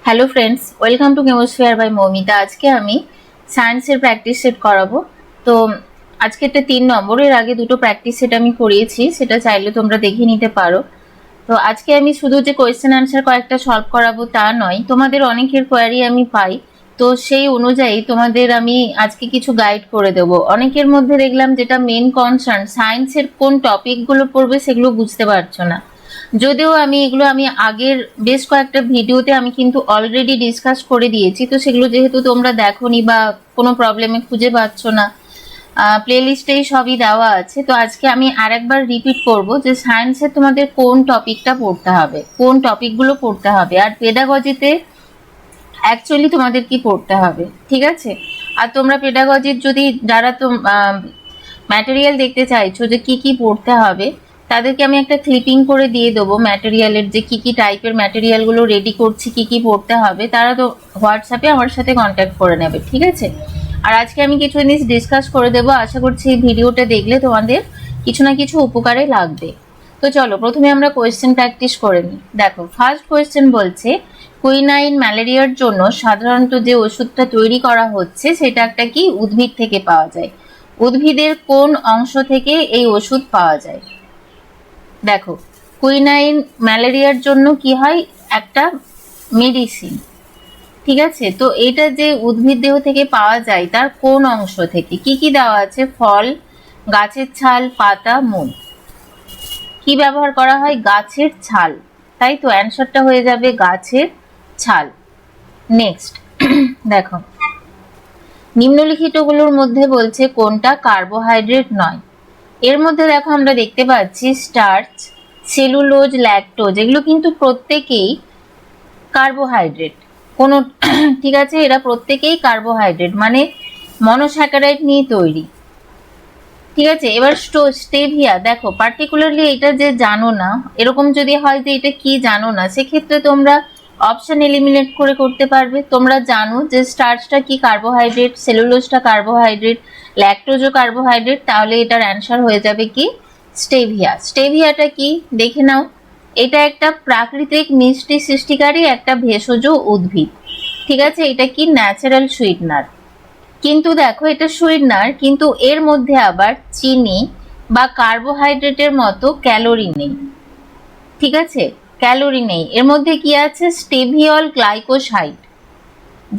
Hello friends, welcome to chemosphere by Moumita. আজকে আমি সায়েন্সের প্র্যাকটিস সেট করাবো। তো আজকে একটা 3 নম্বরের আগে দুটো প্র্যাকটিস সেট আমি করিয়েছি, সেটা চাইলে তোমরা দেখে নিতে পারো। তো আজকে আমি শুধু যে কোয়েশ্চেন আনসার কয়েকটা সলভ করাবো তা নয়, তোমাদের অনেকের কোয়ারি আমি পাই, তো সেই অনুযায়ী তোমাদের আমি আজকে কিছু গাইড করে দেব। অনেকের মধ্যে দেখলাম যেটা মেন কনসার্ন, সায়েন্সের কোন টপিকগুলো পড়বে সেগুলো বুঝতে পারছো না। যদিও আমি আগের বেশ কয়েকটা ভিডিওতে আমি কিন্তু অলরেডি ডিসকাস করে দিয়েছি, তো সেগুলো যেহেতু তোমরা দেখোনি বা কোনো প্রবলেমে খুঁজে পাচ্ছ না, প্লেলিস্টেই সবই দেওয়া আছে। তো আজকে আমি আরেকবার রিপিট করব যে সায়েন্সে তোমাদের কোন টপিকটা পড়তে হবে, কোন টপিকগুলো পড়তে হবে, আর পেডাগজিতে অ্যাকচুয়ালি তোমাদের কি পড়তে হবে, ঠিক আছে। আর তোমরা পেডাগজির যদি যারা তো ম্যাটেরিয়াল দেখতে চাইছো যে কি কি পড়তে হবে, তাদেরকে আমি একটা ক্লিপিং করে দিয়ে দেবো ম্যাটেরিয়ালের, যে কি কি টাইপের ম্যাটেরিয়ালগুলো রেডি করছি, কি কি পড়তে হবে। তারা তো হোয়াটসঅ্যাপে আমার সাথে কন্ট্যাক্ট করে নেবে, ঠিক আছে। আর আজকে আমি কিছু জিনিস ডিসকাস করে দেবো, আশা করছি এই ভিডিওটা দেখলে তোমাদের কিছু না কিছু উপকারে লাগবে। তো চলো প্রথমে আমরা কোয়েশ্চেন প্র্যাকটিস করে নিই। দেখো, ফার্স্ট কোয়েশ্চেন বলছে কুইনাইন ম্যালেরিয়ার জন্য সাধারণত যে ওষুধটা তৈরি করা হচ্ছে সেটা একটা কি উদ্ভিদ থেকে পাওয়া যায়। উদ্ভিদের কোন অংশ থেকে এই ওষুধ পাওয়া যায়? দেখো, কুইনাইন ম্যালেরিয়ার জন্য কি হয়, একটা মেডিসিন, ঠিক আছে। তো এটা যে উদ্ভিদ দেহ থেকে পাওয়া যায় তার কোন অংশ থেকে, কি কি দেওয়া আছে? ফল, গাছের ছাল, পাতা, মূল। কি ব্যবহার করা হয়? গাছের ছাল, তাই তো অ্যান্সারটা হয়ে যাবে গাছের ছাল। নেক্সট দেখো, নিম্নলিখিতগুলোর মধ্যে বলছে কোনটা কার্বোহাইড্রেট নয়। এর মধ্যে দেখো আমরা দেখতে পাচ্ছি স্টার্চ, সেলুলোজ, ল্যাকটোজ, এগুলো কিন্তু প্রত্যেকেই কার্বোহাইড্রেট। কোনো ঠিক আছে, এরা প্রত্যেকেই কার্বোহাইড্রেট, মানে মনোস্যাকারাইড নিয়ে তৈরি, ঠিক আছে। এবার স্টেভিয়া, দেখো পার্টিকুলারলি এটা যে জানো না, এরকম যদি হয় যে এটা কি জানো না, সেক্ষেত্রে তোমরা অপশন এলিমিনেট করে করতে পারবে। তোমরা জানো যে স্টার্চটা কি কার্বোহাইড্রেট, সেলুলোজটা কার্বোহাইড্রেট, ল্যাকটোজও কার্বোহাইড্রেট, তাহলে এটার অ্যান্সার হয়ে যাবে কি স্টেভিয়া। স্টেভিয়াটা কি দেখে নাও, এটা একটা প্রাকৃতিক মিষ্টি সৃষ্টিকারী একটা ভেষজ উদ্ভিদ, ঠিক আছে। এটা কি ন্যাচারাল সুইটনার, কিন্তু দেখো এটা সুইটনার, কিন্তু এর মধ্যে আবার চিনি বা কার্বোহাইড্রেটের মতো ক্যালোরি নেই, ঠিক আছে, ক্যালোরি নেই। এর মধ্যে কি আছে? স্টেভিয়ল গ্লাইকোসাইড,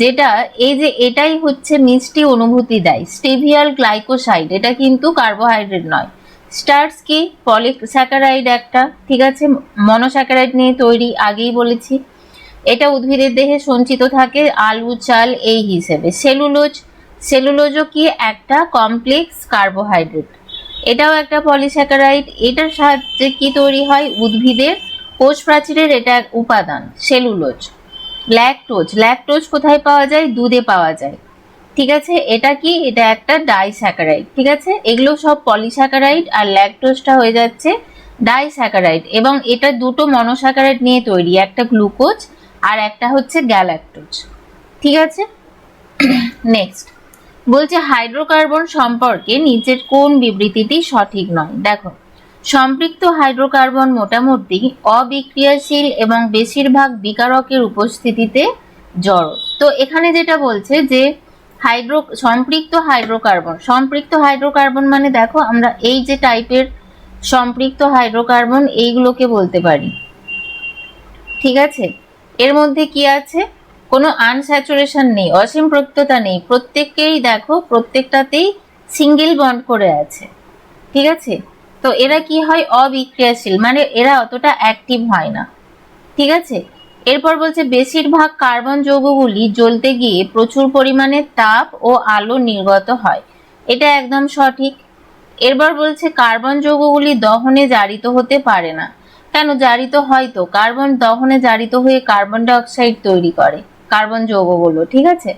যেটা এই যে এটাই হচ্ছে মিষ্টি অনুভূতি দেয়, স্টেভিয়ল গ্লাইকোসাইড, এটা কিন্তু কার্বোহাইড্রেট নয়। স্টার্চ কি? পলিস্যাকারাইড একটা, ঠিক আছে, মনোস্যাকারাইড নিয়ে তৈরি, আগেই বলেছি। এটা উদ্ভিদের দেহে সঞ্চিত থাকে আলু, চাল এই হিসেবে। সেলুলোজ, সেলুলোজও কি একটা কমপ্লেক্স কার্বোহাইড্রেট, এটাও একটা পলিস্যাকারাইড। এটার সাহায্যে কি তৈরি হয়? উদ্ভিদের কোষ প্রাচীরের এটা এক উপাদান সেলুলোজ। ল্যাকটোজ, ল্যাকটোজ কোথায় পাওয়া যায়? দুধে পাওয়া যায়, ঠিক আছে। এটা কি? এটা একটা ডাইস্যাকারাইড, ঠিক আছে। এগুলো সব পলিস্যাকারাইড, আর ল্যাকটোজটা হয়ে যাচ্ছে ডাইস্যাকারাইড, এবং এটা দুটো মনোস্যাকারাইড নিয়ে তৈরি, একটা গ্লুকোজ আর একটা হচ্ছে গ্যালাক্টোজ, ঠিক আছে। নেক্সট বলছে হাইড্রোকার্বন সম্পর্কে নিচের কোন বিবৃতিটি সঠিক নয়। দেখো, সম্পৃক্ত হাইড্রোকার্বন মোটামুটি অবিক্রিয়াশীল এবং বেশিরভাগ বিকারকের উপস্থিতিতে জড়। তো এখানে যেটা বলছে যে সম্পৃক্ত হাইড্রোকার্বন মানে দেখো আমরা এই যে টাইপের সম্পৃক্ত হাইড্রোকার্বন এইগুলোকে বলতে পারি, ঠিক আছে। এর মধ্যে কি আছে? কোনো আনস্যাচুরেশন নেই, অসম্পৃক্ততা নেই, প্রত্যেককেই দেখো প্রত্যেকটাতেই সিঙ্গেল বন্ড করে আছে, ঠিক আছে। তো এরা কি হয়? অবিক্রিয়াশীল, মানে এরা অতটা অ্যাক্টিভ হয় না, ঠিক আছে। এরপর বলছে বেশিরভাগ কার্বন যৌগগুলি জ্বলতে গিয়ে প্রচুর পরিমাণে তাপ ও আলো নির্গত হয়, এটা একদম সঠিক। এরপর বলছে কার্বন যৌগগুলি দহনে জারিত হতে পারে না। কেন জারিত হয়? তো কার্বন দহনে জারিত হয়ে কার্বন ডাই অক্সাইড তৈরি করে কার্বন যৌগগুলো, ঠিক আছে।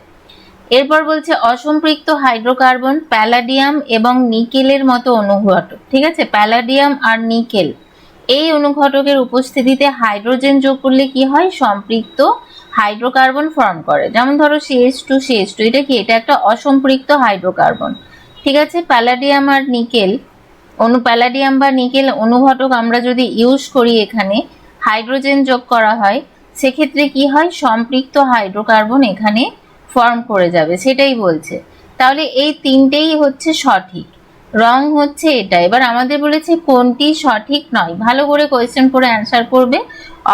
এরপর বলছে অসম্পৃক্ত হাইড্রোকার্বন প্যালাডিয়াম এবং নিকেলের মতো অনুঘটক, ঠিক আছে। প্যালাডিয়াম আর নিকেল এই অনুঘটকের উপস্থিতিতে হাইড্রোজেন যোগ করলে কি হয়? সম্পৃক্ত হাইড্রোকার্বন ফর্ম করে। যেমন ধরো CH2, এটা কি? এটা একটা অসম্পৃক্ত হাইড্রোকার্বন, ঠিক আছে। প্যালাডিয়াম আর নিকেল প্যালাডিয়াম বা নিকেল অনুঘটক আমরা যদি ইউজ করি, এখানে হাইড্রোজেন যোগ করা হয়, সেক্ষেত্রে কি হয়, সম্পৃক্ত হাইড্রোকার্বন এখানে ফর্ম করে যাবে, সেটাই বলছে। তাহলে এই তিনটেই হচ্ছে সঠিক, রং হচ্ছে এটা। এবার আমাদের বলেছে কোনটি সঠিক নয়, ভালো করে কোয়েশ্চেন পড়ে অ্যান্সার করবে।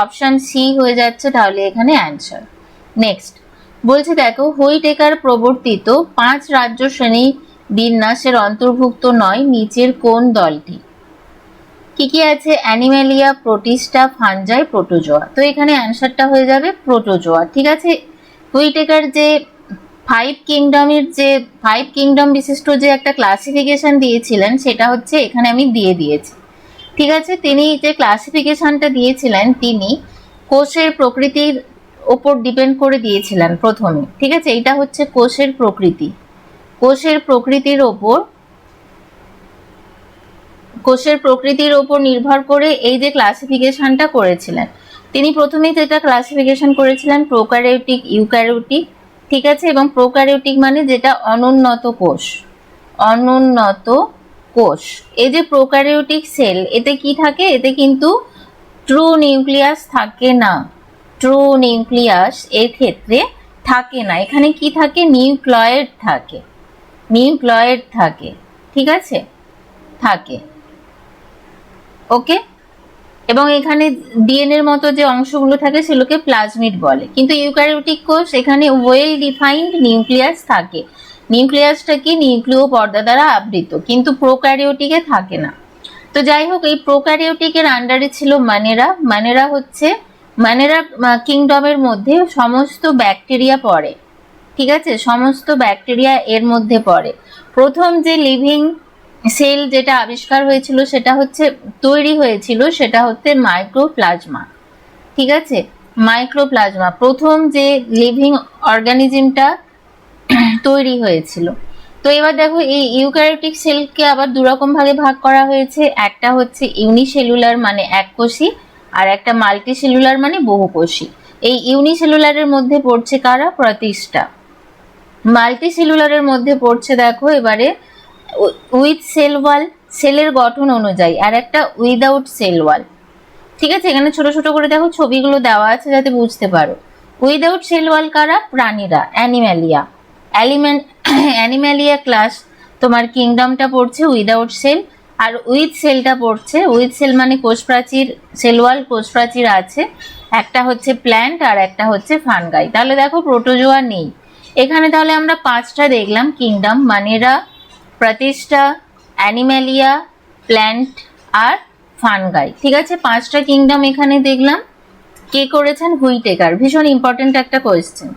অপশন সি হয়ে যাচ্ছে তাহলে এখানে অ্যান্সার। নেক্সট বলছে দেখো, হুইটেকার প্রবর্তিত 5 রাজ্য শ্রেণী বিন্যাসের অন্তর্ভুক্ত নয় নিচের কোন দলটি? কি কি আছে? Animalia, Protista, fungi, protozoa. তো এখানে অ্যান্সারটা হয়ে যাবে প্রোটোজোয়া। ঠিক আছে, হুইটেকার যে 5 কিংডম বিশিষ্ট যে একটা ক্লাসিফিকেশন দিয়েছিলেন, সেটা হচ্ছে এখানে আমি দিয়ে দিয়েছি। ঠিক আছে, তিনি যে ক্লাসিফিকেশনটা দিয়েছিলেন, তিনি কোষের প্রকৃতির ওপর ডিপেন্ড করে দিয়েছিলেন প্রথমে। ঠিক আছে, এটা হচ্ছে কোষের প্রকৃতি, কোষের প্রকৃতির ওপর নির্ভর করে এই যে ক্লাসিফিকেশনটা করেছিলেন। তিনি প্রথমেই যেটা ক্লাসিফিকেশন করেছিলেন প্রোক্যারিওটিক, ইউক্যারিওটিক। ঠিক আছে, এবং প্রোক্যারিওটিক মানে যেটা অনুন্নত কোষ, অনুন্নত কোষ। এই যে প্রোক্যারিওটিক সেল, এতে কি থাকে? এতে কিন্তু ট্রু নিউক্লিয়াস থাকে না, ট্রু নিউক্লিয়াস এর ক্ষেত্রে থাকে না। এখানে কি থাকে? নিউক্লয়েড থাকে, নিউক্লয়েড থাকে। ঠিক আছে, থাকে। ওকে, এবং এখানে ডিএনএর মতো যে অংশগুলো থাকে সেগুলোকে প্লাজমিড বলে। কিন্তু ইউক্যারিওটিক কোষ, এখানে ওয়েল ডিফাইন্ড নিউক্লিয়াস থাকে, নিউক্লিয়াসটা কি নিউক্লিয় পর্দা দ্বারা আবৃত, কিন্তু প্রোক্যারিওটিকে থাকে না। তো যাই হোক, এই প্রোক্যারিওটিকের আন্ডারে ছিল মানেরা। মানেরা কিংডমের মধ্যে সমস্ত ব্যাকটেরিয়া পড়ে। ঠিক আছে, সমস্ত ব্যাকটেরিয়া এর মধ্যে পড়ে। প্রথম যে লিভিং সেল যেটা আবিষ্কার হয়েছিল, সেটা হচ্ছে তৈরি হয়েছিল, সেটা হচ্ছে মাইক্রোপ্লাজমা। ঠিক আছে, মাইক্রোপ্লাজমা প্রথম যে লিভিং অর্গানিজমটা তৈরি হয়েছিল। তো এবার দেখো, এই ইউক্যারিওটিক সেলকে আবার দুরকম ভাগে ভাগ করা হয়েছে। একটা হচ্ছে ইউনিসেলুলার মানে এককোষী, আর একটা মাল্টিসেলুলার মানে বহুকোষী। এই ইউনিসেলুলারের মধ্যে পড়ছে কারা? প্রতিষ্ঠা। মাল্টিসেলুলারের মধ্যে পড়ছে দেখো এবারে উইথ সেল ওয়াল, সেলের গঠন অনুযায়ী, আর একটা উইদাউট সেল ওয়াল। ঠিক আছে, এখানে ছোট ছোট করে দেখো ছবিগুলো দেওয়া আছে যাতে বুঝতে পারো। উইদাউট সেল ওয়াল কারা? প্রাণীরা, অ্যানিম্যালিয়া। অ্যানিম্যালিয়া ক্লাস তোমার কিংডমটা পড়ছে উইদাউট সেল, আর উইথ সেলটা পড়ছে, উইথ সেল মানে কোষ প্রাচীর, সেল ওয়াল কোষ প্রাচীর আছে, একটা হচ্ছে প্ল্যান্ট আর একটা হচ্ছে ফানগাই। তাহলে দেখো প্রোটোজোয়া নেই এখানে। তাহলে আমরা 5টা দেখলাম কিংডম, মানেরা, প্রতিষ্ঠা, অ্যানিম্যালিয়া, প্ল্যান্ট আর ফানগাই। ঠিক আছে, 5টা কিংডম এখানে দেখলাম। কে করেছেন? হুইটেকার। ভীষণ ইম্পর্টেন্ট একটা কোয়েশ্চেন।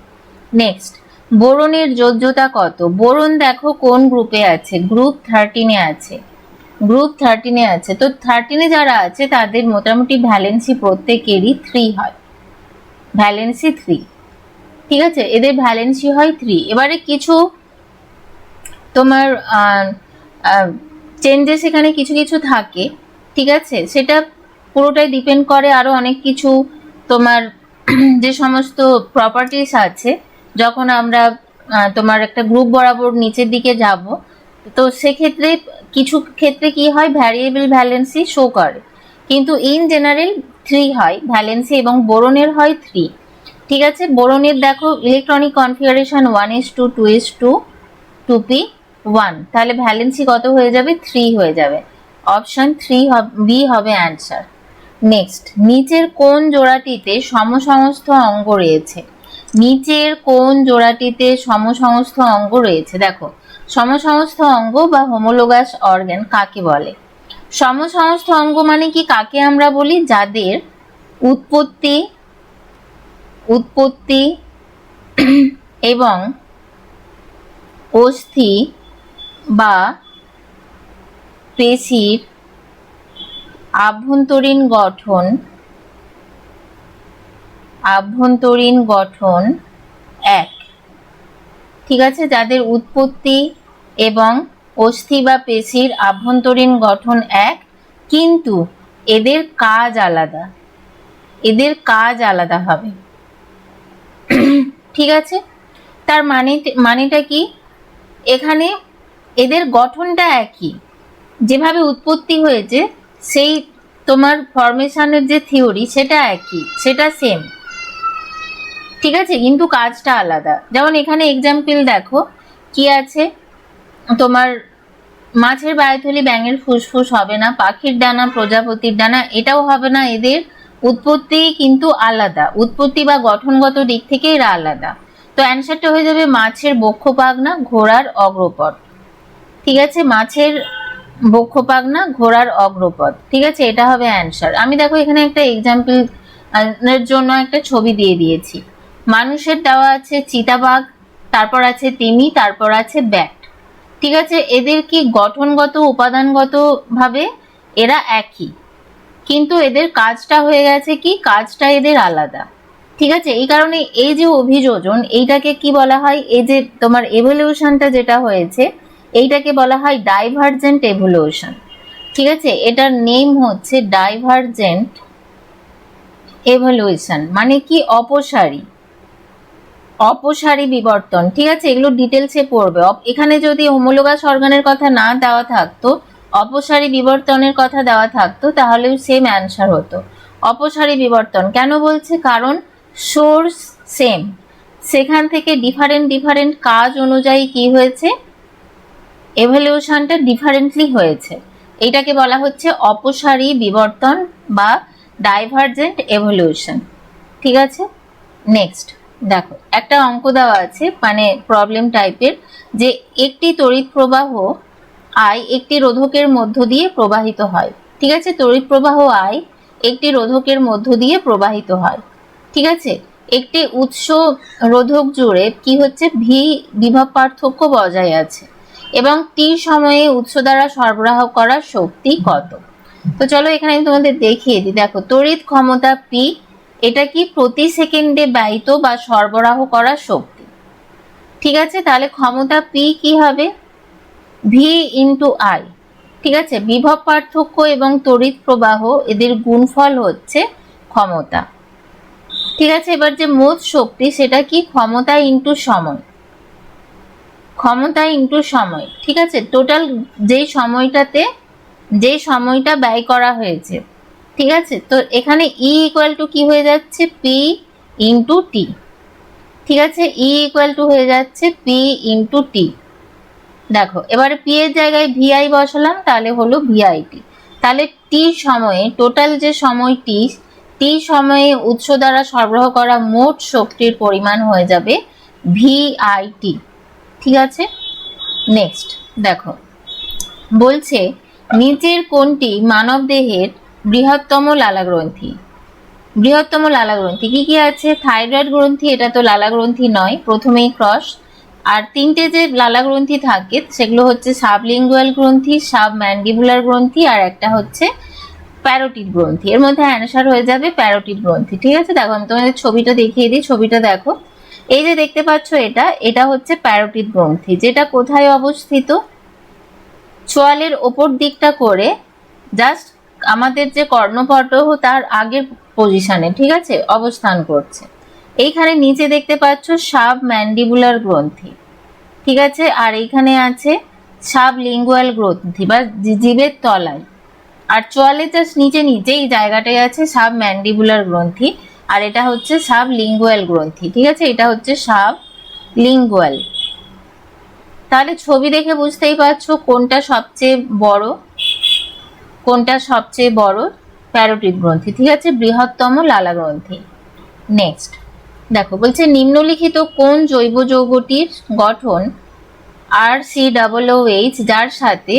নেক্সট, বোরনের যোজ্যতা কত? বোরন দেখো কোন গ্রুপে আছে? গ্রুপ 13-এ আছে, গ্রুপ 13-এ আছে। তো 13-এ যারা আছে তাদের মোটামুটি ভ্যালেন্সি প্রত্যেকেরই 3 হয়, ভ্যালেন্সি 3। ঠিক আছে, এদের ভ্যালেন্সি হয় 3। এবারে কিছু তোমার চেঞ্জেস এখানে কিছু কিছু থাকে। ঠিক আছে, সেটা পুরোটাই ডিপেন্ড করে আরো অনেক কিছু, তোমার যে সমস্ত প্রপার্টিস আছে। যখন আমরা তোমার একটা গ্রুপ বরাবর নিচের দিকে যাব, তো সেক্ষেত্রে কিছু ক্ষেত্রে কি হয়, ভ্যারিয়েবল ভ্যালেন্সি শো করে, কিন্তু ইন জেনারেল 3 হয় ভ্যালেন্সি, এবং বোরনের হয় 3। ঠিক আছে, বোরনের দেখো ইলেকট্রনিক কনফিগারেশন 1:2, 2:2, 2p1। তাহলে ভ্যালেন্সি কত হয়ে যাবে? 3 হয়ে যাবে। অপশন 3 বি হবে অ্যান্সার। নেক্সট, নিচের কোন জোড়াটিতে সমসমস্ত অঙ্গ রয়েছে? নিচের কোন জোড়াটিতে সমসমস্ত অঙ্গ রয়েছে? দেখো, সমসমস্ত অঙ্গ বা হোমোলোগাস অর্গান কাকে বলে? সমসমস্ত অঙ্গ মানে কি কাকে আমরা বলি? যাদের উৎপত্তি এবং অস্থি বা পেশির আভ্যন্তরীণ গঠন এক। ঠিক আছে, যাদের উৎপত্তি এবং অস্থি বা পেশির আভ্যন্তরীণ গঠন এক, কিন্তু এদের কাজ আলাদা, এদের কাজ আলাদা হবে। ঠিক আছে, তার মানেটা কি? এখানে এদের গঠনটা একই, যেভাবে উৎপত্তি হয়েছে সেই তোমার ফরমেশনের যে থিওরি সেটা একই, সেটা সেম, ঠিক আছে, কিন্তু কাজটা আলাদা। যেমন এখানে এক্সাম্পল দেখো কি আছে, তোমার মাছের বায়ুথলি ব্যাঙের ফুসফুস হবে না, পাখির ডানা প্রজাপতির ডানা এটাও হবে না, এদের উৎপত্তি কিন্তু আলাদা, উৎপত্তি বা গঠনগত দিক থেকে এরা আলাদা। তো অ্যান্সারটা হয়ে যাবে মাছের বক্ষ পাখনা ঘোড়ার অগ্রপথ। ঠিক আছে, মাছের বক্ষ পাখনা ঘোড়ার অগ্রপথ। ঠিক আছে, এটা হবে অ্যান্সার। আমি দেখো এখানে একটা এক্সাম্পল এর জন্য একটা ছবি দিয়ে দিয়েছি। মানুষের দেওয়া আছে চিতাবাঘ, তারপর আছে তিমি, তারপর আছে ব্যাট। ঠিক আছে, এদের কি গঠনগত উপাদানগত ভাবে এরা একই, কিন্তু এদের কাজটা হয়ে গেছে কি, কাজটা এদের আলাদা। ঠিক আছে, এই কারণে এই যে অভিযোজন এইটাকে কি বলা হয়, এই যে তোমার এভলিউশনটা যেটা হয়েছে এইটাকে বলা হয় ডাইভারজেন্ট এভলিউশন। ঠিক আছে, এটার নেম হচ্ছে ডাইভারজেন্ট এভলিউশন, মানে কি অপসারী, অপসারী বিবর্তন। ঠিক আছে, এগুলো ডিটেলসে পড়বে। এখানে যদি হোমোলোগাস অর্গানের কথা না দেওয়া থাকতো, অপসারী বিবর্তনের কথা দেওয়া থাকতো, তাহলেও সেম অ্যান্সার হতো। অপসারী বিবর্তন কেন বলছে, কারণ সোর্স সেম, সেখান থেকে ডিফারেন্ট কাজ অনুযায়ী কি হয়েছে, এভলিউশনটা ডিফারেন্টলি হয়েছে। এটাকে বলা হচ্ছে অপসারী বিবর্তন বা ডাইভারজেন্ট এভলিউশন। ঠিক আছে, নেক্সট দেখো একটা অঙ্ক দেওয়া আছে, মানে প্রবলেম টাইপের, যে একটি তড়িৎ প্রবাহ I একটি রোধকের মধ্য দিয়ে প্রবাহিত হয়। ঠিক আছে, তড়িৎ প্রবাহ I একটি রোধকের মধ্য দিয়ে প্রবাহিত হয়। ঠিক আছে, একটি উৎস রোধক জুড়ে কি হচ্ছে, ভি বিভব পার্থক্য বজায় আছে এবং টি সময়ে উৎস দ্বারা সরবরাহ করা শক্তি কত। তো চলো এখানে আমি তোমাদের দেখিয়ে দিই। দেখো তড়িৎ ক্ষমতা পি, এটা কি প্রতি সেকেন্ডে ব্যয়িত বা সরবরাহ করা শক্তি। ঠিক আছে, তাহলে ক্ষমতা পি কি হবে, ভি ইন্টু আই। ঠিক আছে, বিভব পার্থক্য এবং তড়িৎ প্রবাহ এদের গুণফল হচ্ছে ক্ষমতা। ঠিক আছে, এবার যে মোট শক্তি সেটা কি, ক্ষমতা ইন্টু সময়, ক্ষমতা ইন্টু সময়। ঠিক আছে, টোটাল যেই সময়টা ব্যয় করা হয়েছে। ঠিক আছে, তো এখানে ই ইকুয়াল টু কি হয়ে যাচ্ছে, পি ইন্টু টি। ঠিক আছে, ই ইকুয়াল টু হয়ে যাচ্ছে পি ইন্টু টি। দেখো এবারে পি এর জায়গায় ভিআই বসালাম, তাহলে হলো ভিআইটি। তাহলে টি সময়ে, টোটাল যে সময়টি, টি সময়ে উৎস দ্বারা সরবরাহ করা মোট শক্তির পরিমাণ হয়ে যাবে ভিআইটি। ঠিক আছে, নেক্সট দেখো বলছে নিচের কোনটি মানব দেহের বৃহত্তম লালাগ্রন্থি। বৃহত্তম লালাগ্রন্থি কি কি আছে, থাইরয়েড গ্রন্থি, এটা তো লালাগ্রন্থি নয়, প্রথমেই ক্রস। আর তিনটে যে লালাগ্রন্থি থাকে সেগুলো হচ্ছে সাবলিঙ্গুয়াল গ্রন্থি, সাবম্যান্ডিবুলার গ্রন্থি, আর একটা হচ্ছে প্যারোটিড গ্রন্থি। এর মধ্যে অ্যান্সার হয়ে যাবে প্যারোটিড গ্রন্থি। ঠিক আছে, দেখো আমি তোমাদের ছবিটা দেখিয়ে দিই। ছবিটা দেখো, এই যে দেখতে পাচ্ছ এটা হচ্ছে প্যারোটিড গ্রন্থি, যেটা কোথায় অবস্থিত, চোয়ালের ওপর দিকটা করে জাস্ট আমাদের যে কর্ণপটল তার আগের পজিশনে, ঠিক আছে, অবস্থান করছে। এইখানে নিচে দেখতে পাচ্ছ সাবম্যান্ডিবুলার গ্রন্থি। ঠিক আছে, আর এইখানে আছে সাবলিঙ্গুয়াল গ্রন্থি বা জিভের তলায়। আর চোয়ালের জাস্ট নিচেই জায়গাটায় আছে সাবম্যান্ডিবুলার গ্রন্থি, আর এটা হচ্ছে সাবলিঙ্গুয়াল গ্রন্থি। ঠিক আছে, এটা হচ্ছে সাবলিঙ্গুয়াল। তাহলে ছবি দেখে বুঝতেই পারছো কোনটা সবচেয়ে বড়, প্যারোটিড গ্রন্থি। ঠিক আছে, বৃহত্তম লালা গ্রন্থি। নেক্সট দেখো বলছে নিম্নলিখিত কোন জৈব যৌগটির গঠন RCOOH যার সাথে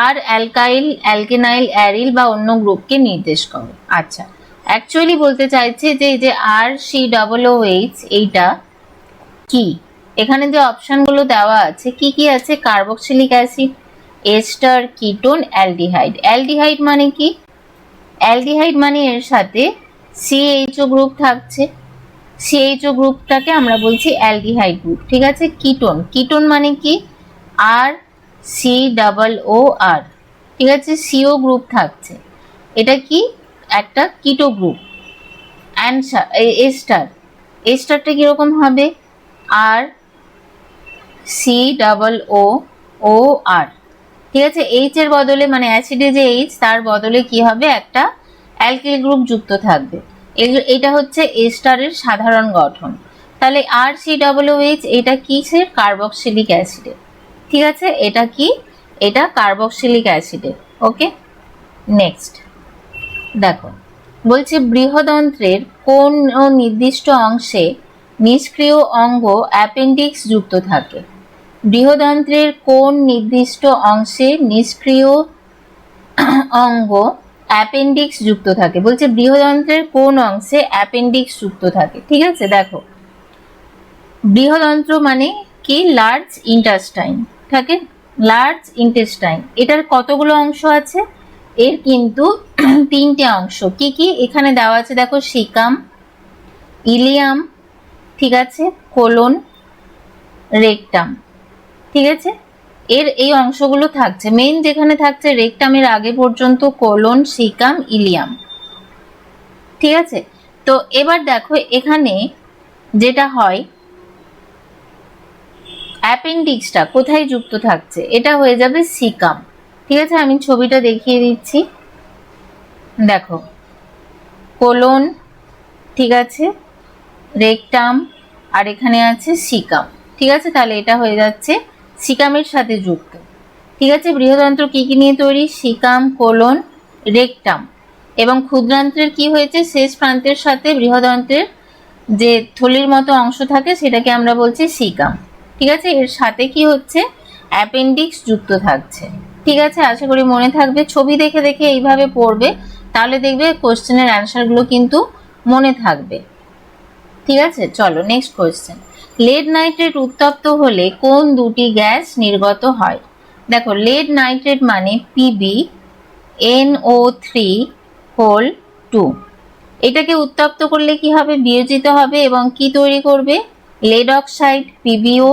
আর অ্যালকাইল, অ্যালকেনাইল, অ্যারিল বা অন্য গ্রুপকে নির্দেশ করে। আচ্ছা, অ্যাকচুয়ালি বলতে চাইছে যে এই যে RCOOH এইটা কি, এখানে যে অপশনগুলো দেওয়া আছে কি কি আছে, carboxylic acid, ester, ketone, aldehyde. Aldehyde মানে কি, অ্যালডিহাইড মানে এর সাথে CHO গ্রুপ থাকছে, CHO গ্রুপটাকে আমরা বলছি অ্যালডিহাইড গ্রুপ। ঠিক আছে, কিটোন মানে কি, RCOOR। ঠিক আছে, CO গ্রুপ থাকছে, এটা কি একটা কিটো গ্রুপ। এস্টারটা কিরকম হবে, RCOOR। ঠিক আছে, এইচ এর বদলে মানে অ্যাসিডে যে এইচ তার বদলে কি হবে, একটা অ্যালকিল গ্রুপ যুক্ত থাকবে। এটা হচ্ছে এ স্টারের সাধারণ গঠন। তাহলে RCOOH এটা কিসের? কার্বক্সিলিক অ্যাসিডের। ঠিক আছে, এটা কি? এটা কার্বক্সিলিক অ্যাসিডের। ওকে, নেক্সট দেখো, বলছে বৃহদন্ত্রের কোন নির্দিষ্ট অংশে নিষ্ক্রিয় অঙ্গ অ্যাপেন্ডিক্স যুক্ত থাকে? বৃহদন্ত্রের কোন নির্দিষ্ট অংশে নিষ্ক্রিয় অঙ্গ অ্যাপেন্ডিক্স যুক্ত থাকে? বলছে বৃহদন্ত্রের কোন অংশে অ্যাপেন্ডিক্স যুক্ত থাকে। ঠিক আছে, দেখো বৃহদন্ত্র মানে কি? লার্জ ইন্টেস্টাইন থাকে, লার্জ ইন্টেস্টাইন। এটার কতগুলো অংশ আছে? এর কিন্তু তিনটে অংশ। কি কি এখানে দেওয়া আছে দেখো, সিকাম, ইলিয়াম, ঠিক আছে, কোলন, রেকটাম। ঠিক আছে, এর এই অংশগুলো থাকছে। মেইন যেখানে থাকছে রেকটামের আগে পর্যন্ত কোলন, সিকাম, ইলিয়াম। ঠিক আছে, তো এবার দেখো এখানে যেটা হয়, অ্যাপেন্ডিক্সটা কোথায় যুক্ত থাকছে? এটা হয়ে যাবে সিকাম। ঠিক আছে, আমি ছবিটা দেখিয়ে দিচ্ছি। দেখো কোলন, ঠিক আছে, রেকটাম, আর এখানে আছে সিকাম। ঠিক আছে, তাহলে এটা হয়ে যাচ্ছে সিকামের সাথে যুক্ত। ঠিক আছে, বৃহদন্ত্র কি কি নিয়ে তৈরি? Caecum, colon, rectum. এবং ক্ষুদ্রান্ত্রের কি হয়েছে? শেষ প্রান্তের সাথে বৃহদন্ত্রের যে থলির মতো অংশ থাকে সেটাকে আমরা বলছি সিকাম। ঠিক আছে, এর সাথে কি হচ্ছে? অ্যাপেন্ডিক্স যুক্ত থাকছে। ঠিক আছে, আশা করি মনে থাকবে। ছবি দেখে দেখে এইভাবে পড়বে, তাহলে দেখবে কোশ্চেনের অ্যান্সারগুলো কিন্তু মনে থাকবে। ঠিক আছে, চলো নেক্সট কোশ্চেন। লেড নাইট্রেট উত্তপ্ত হলে কোন দুটি গ্যাস নির্গত হয়? দেখো লেড নাইট্রেট মানে PbNO3(2). এটাকে উত্তপ্ত করলে কি হবে? বিয়োজিত হবে এবং কি তৈরি করবে? Lead oxide, PbO,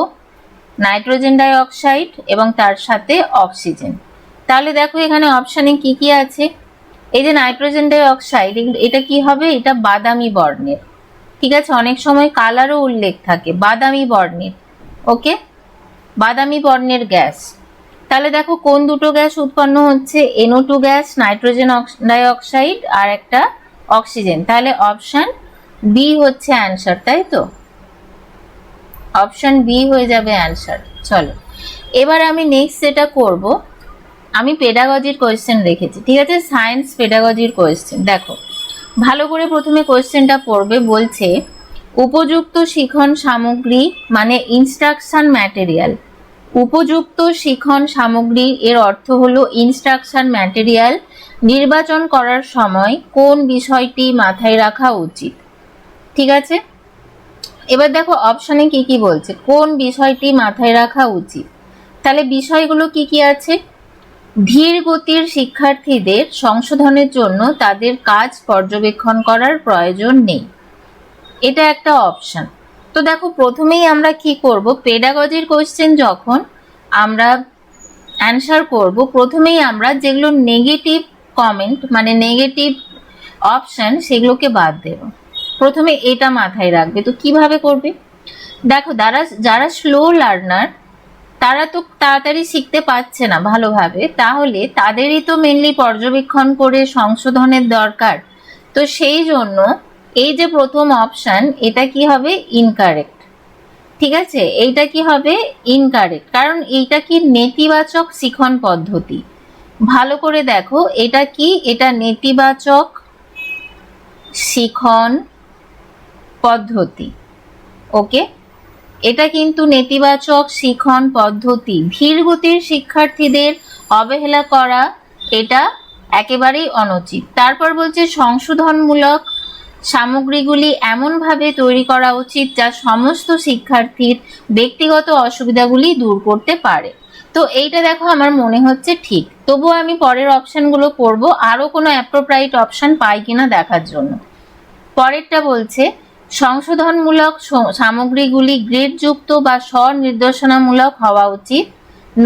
nitrogen die oxide এবং তার সাথে অক্সিজেন। তাহলে দেখো এখানে অপশানে কি কি আছে? এই যে নাইট্রোজেন ডাই অক্সাইড, এটা কি হবে? এটা বাদামি বর্ণের। ঠিক আছে, অনেক সময় কালারও উল্লেখ থাকে, বাদামি বর্ণের। ওকে, বাদামি বর্ণের গ্যাস। তাহলে দেখো কোন দুটো গ্যাস উৎপন্ন হচ্ছে? NO2 gas, nitrogen die oxide আর একটা অক্সিজেন। তাহলে অপশন বি হচ্ছে অ্যান্সার, তাই তো? অপশন বি হয়ে যাবে অ্যান্সার। চলো এবার আমি নেক্সট যেটা করব, আমি পেডাগজির কোয়েশ্চেন রেখেছি। ঠিক আছে, সায়েন্স পেডাগজির কোয়েশ্চেন। দেখো ভালো করে প্রথমে কোয়েশ্চেনটা পড়বে। বলছে উপযুক্ত শিখন সামগ্রী মানে ইনস্ট্রাকশন ম্যাটেরিয়াল। উপযুক্ত শিখন সামগ্রী এর অর্থ হলো ইনস্ট্রাকশন ম্যাটেরিয়াল নির্বাচন করার সময় কোন বিষয়টি মাথায় রাখা উচিত? ঠিক আছে, এবার দেখো অপশনে কি কি বলছে, কোন বিষয়টি মাথায় রাখা উচিত। তাহলে বিষয়গুলো কি কি আছে? ধীর গতির শিক্ষার্থীদের সংশোধনের জন্য তাদের কাজ পর্যবেক্ষণ করার প্রয়োজন নেই, এটা একটা অপশন। তো দেখো প্রথমেই আমরা কি করব, পেডাগজির কোশ্চেন যখন আমরা অ্যান্সার করব, প্রথমেই আমরা যেগুলো নেগেটিভ কমেন্ট মানে নেগেটিভ অপশন সেগুলোকে বাদ দেব। প্রথমে এটা মাথায় রাখবে। তো কিভাবে করবে? দেখো যারা স্লো লার্নার, তারা তো তাড়াতাড়ি শিখতে পারছে না ভালোভাবে, তাহলে তাদেরই তো মেনলি পর্যবেক্ষণ করে সংশোধনের দরকার। তো সেই জন্য এই যে প্রথম অপশন, এটা কি হবে? ইনকারেক্ট। ঠিক আছে, এইটা কি হবে? ইনকারেক্ট, কারণ এইটা কি নেতিবাচক শিখন পদ্ধতি। ভালো করে দেখো এটা কি? এটা নেতিবাচক শিখন পদ্ধতি। ওকে, এটা কিন্তু নেতিবাচক শিখন পদ্ধতি। ধীর গতির শিক্ষার্থীদের অবহেলা করা এটা একেবারেই অনুচিত। তারপর বলছে সংশোধনমূলক সামগ্রীগুলি এমনভাবে তৈরি করা উচিত যা সমস্ত শিক্ষার্থীর ব্যক্তিগত অসুবিধাগুলি দূর করতে পারে। তো এইটা দেখো আমার মনে হচ্ছে ঠিক, তবুও আমি পরের অপশনগুলো পড়বো, আরো কোনো অ্যাপ্রোপ্রাইট অপশন পাই কিনা দেখার জন্য। পরেরটা বলছে সংশোধনমূলক সামগ্রীগুলি গ্রেডযুক্ত বা স্বনির্দেশনামূলক হওয়া উচিত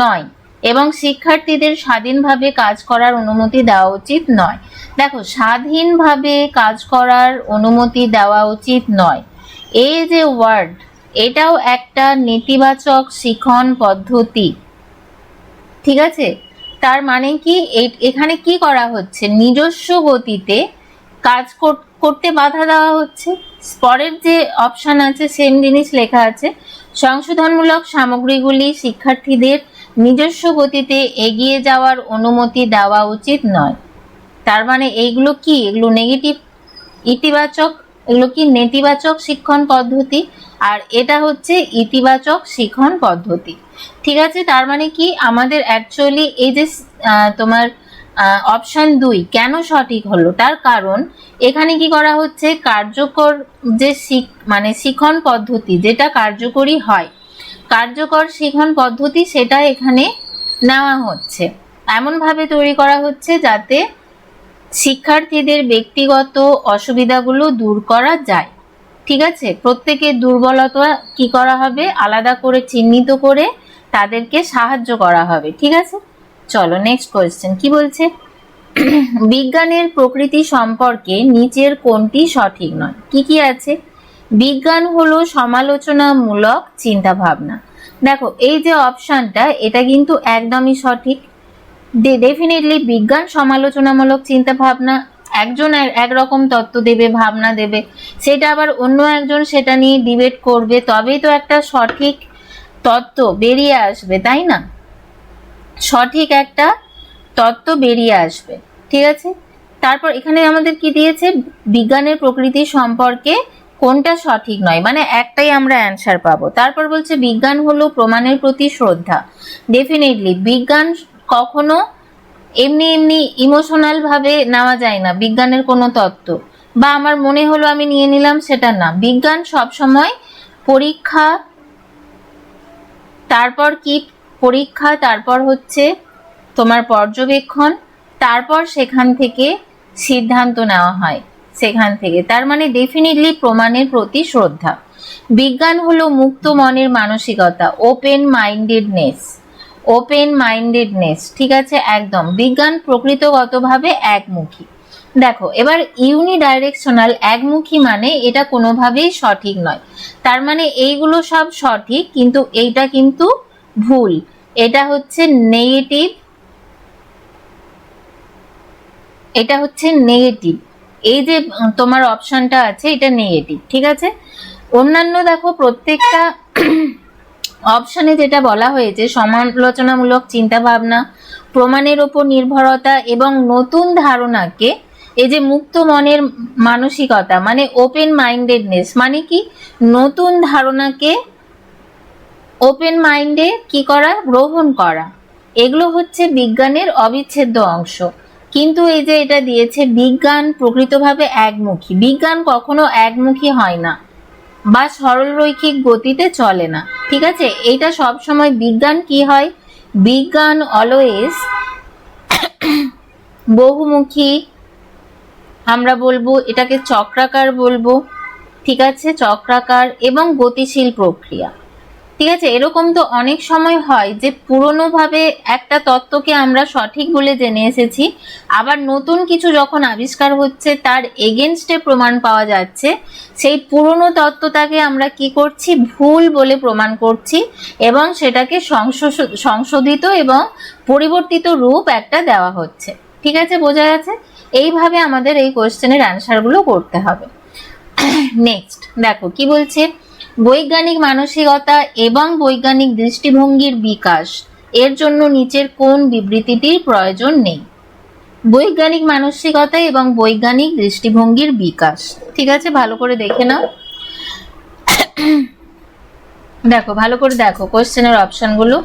নয় এবং শিক্ষার্থীদের স্বাধীনভাবে কাজ করার অনুমতি দেওয়া উচিত নয়। দেখো স্বাধীনভাবে কাজ করার অনুমতি দেওয়া উচিত নয়, এই যে ওয়ার্ড, এটাও একটা নেতিবাচক শিখন পদ্ধতি। ঠিক আছে, তার মানে কি? এখানে কি করা হচ্ছে? নিজস্ব গতিতে করতে বাধা দেওয়া হচ্ছে। পরের যে অপশন আছে সেম জিনিস লেখা আছে, সংশোধনমূলক সামগ্রীগুলি শিক্ষার্থীদের নিজস্ব গতিতে এগিয়ে যাওয়ার অনুমতি দেওয়া উচিত নয়। তার মানে এইগুলো কি, এগুলো নেগেটিভ, ইতিবাচক, এগুলো কি নেতিবাচক শিক্ষণ পদ্ধতি, আর এটা হচ্ছে ইতিবাচক শিক্ষণ পদ্ধতি। ঠিক আছে, তার মানে কি আমাদের অ্যাকচুয়ালি এই যে তোমার অপশন 2 কেন সঠিক হলো, তার কারণ এখানে কি করা হচ্ছে, কার্যকর যে শিক্ষণ পদ্ধতি যেটা কার্যকরী হয়, কার্যকর শিক্ষণ পদ্ধতি সেটা এখানে নেওয়া হচ্ছে, এমন ভাবে তৈরি করা হচ্ছে যাতে শিক্ষার্থীদের ব্যক্তিগত অসুবিধাগুলো দূর করা যায়। ঠিক আছে, প্রত্যেকের দুর্বলতা কি করা হবে, আলাদা করে চিহ্নিত করে তাদেরকে সাহায্য করা হবে। ঠিক আছে, চলো নেক্সট কোয়েশ্চেন কি বলছে, বিজ্ঞানের প্রকৃতি সম্পর্কে নিচের কোনটি সঠিক নয়। কি কি আছে, বিজ্ঞান হলো সমালোচনামূলক চিন্তা ভাবনা। দেখো এই যে অপশনটা এটা কিন্তু একদমই সঠিক, ডেফিনেটলি বিজ্ঞান সমালোচনামূলক চিন্তা ভাবনা, একজন একরকম তত্ত্ব দেবে, ভাবনা দেবে, সেটা আবার অন্য একজন সেটা নিয়ে ডিবেট করবে, তবেই তো একটা সঠিক তত্ত্ব বেরিয়ে আসবে, তাই না, সঠিক একটা তত্ত্ব বেরিয়ে আসবে। ঠিক আছে, তারপর এখানে আমাদের কি দিয়েছে, বিজ্ঞানের প্রকৃতি সম্পর্কে কোনটা সঠিক নয়, মানে একটাই আমরা অ্যান্সার পাবো। তারপর বলছে বিজ্ঞান হলো প্রমাণের প্রতি শ্রদ্ধা। ডেফিনেটলি বিজ্ঞান কখনো এমনি এমনি ইমোশনাল ভাবে নেওয়া যায় না, বিজ্ঞানের কোনো তত্ত্ব বা আমার মনে হলো আমি নিয়ে নিলাম সেটা না, বিজ্ঞান সব সময় পরীক্ষা, তারপর কি পরীক্ষা, তারপর হচ্ছে তোমার পর্যবেক্ষণ, তারপর সেখান থেকে সিদ্ধান্ত নেওয়া হয় সেখান থেকে, তার মানে ডেফিনেটলি প্রমাণের প্রতি শ্রদ্ধা। বিজ্ঞান হলো মুক্ত মনের মানসিকতা, ওপেন মাইন্ডেডনেস, ওপেন মাইন্ডেডনেস। ঠিক আছে, একদম বিজ্ঞান প্রকৃতগতভাবে একমুখী। দেখো এবার ইউনিডাইরেকশনাল, একমুখী মানে এটা কোনোভাবেই সঠিক নয়, তার মানে এইগুলো সব সঠিক কিন্তু এইটা কিন্তু ভুল, এটা হচ্ছে নেগেটিভ, এটা হচ্ছে নেগেটিভ, এই যে তোমার অপশনটা আছে এটা নেগেটিভ। ঠিক আছে, অন্যান্য দেখো প্রত্যেকটা অপশনে যেটা বলা হয়েছে সমালোচনামূলক চিন্তা ভাবনা, প্রমাণের ওপর নির্ভরতা এবং নতুন ধারণাকে, এই যে মুক্ত মনের মানসিকতা মানে ওপেন মাইন্ডেডনেস, মানে কি নতুন ধারণাকে ওপেন মাইন্ডে কি করা, গ্রহণ করা, এগুলো হচ্ছে বিজ্ঞানের অবিচ্ছেদ্য অংশ। কিন্তু এই যে এটা দিয়েছে বিজ্ঞান প্রকৃতভাবে একমুখী, বিজ্ঞান কখনো একমুখী হয় না বা সরলরৈখিক গতিতে চলে না। ঠিক আছে, এইটা সব সময় বিজ্ঞান কি হয়, বিজ্ঞান অলওয়েজ বহুমুখী, আমরা বলবো এটাকে চক্রাকার বলবো। ঠিক আছে, চক্রাকার এবং গতিশীল প্রক্রিয়া। ঠিক আছে, এরকম তো অনেক সময় হয় যে পুরনো ভাবে একটা তত্ত্বকে আমরা সঠিক বলে জেনে এসেছি, আবার নতুন কিছু যখন আবিষ্কার হচ্ছে তার এগেনস্টে প্রমাণ পাওয়া যাচ্ছে, সেই পুরনো তত্ত্বটাকে আমরা কি করছি, ভুল বলে প্রমাণ করছি এবং সেটাকে সংশোধিত এবং পরিবর্তিত রূপ একটা দেওয়া হচ্ছে। ঠিক আছে, বোঝা গেছে, এইভাবে আমাদের এই কোশ্চেনের অ্যান্সারগুলো করতে হবে। নেক্সট দেখো কি বলছে, বৈজ্ঞানিক মানসিকতা এবং বৈজ্ঞানিক দৃষ্টিভঙ্গির বিকাশ এর জন্য নিচের কোন বিবৃতিটির প্রয়োজন নেই। বৈজ্ঞানিক মানসিকতা এবং বৈজ্ঞানিক দৃষ্টিভঙ্গির বিকাশ। ঠিক আছে, ভালো করে দেখে নাও, দেখো ভালো করে দেখো কোশ্চেনের অপশনগুলো,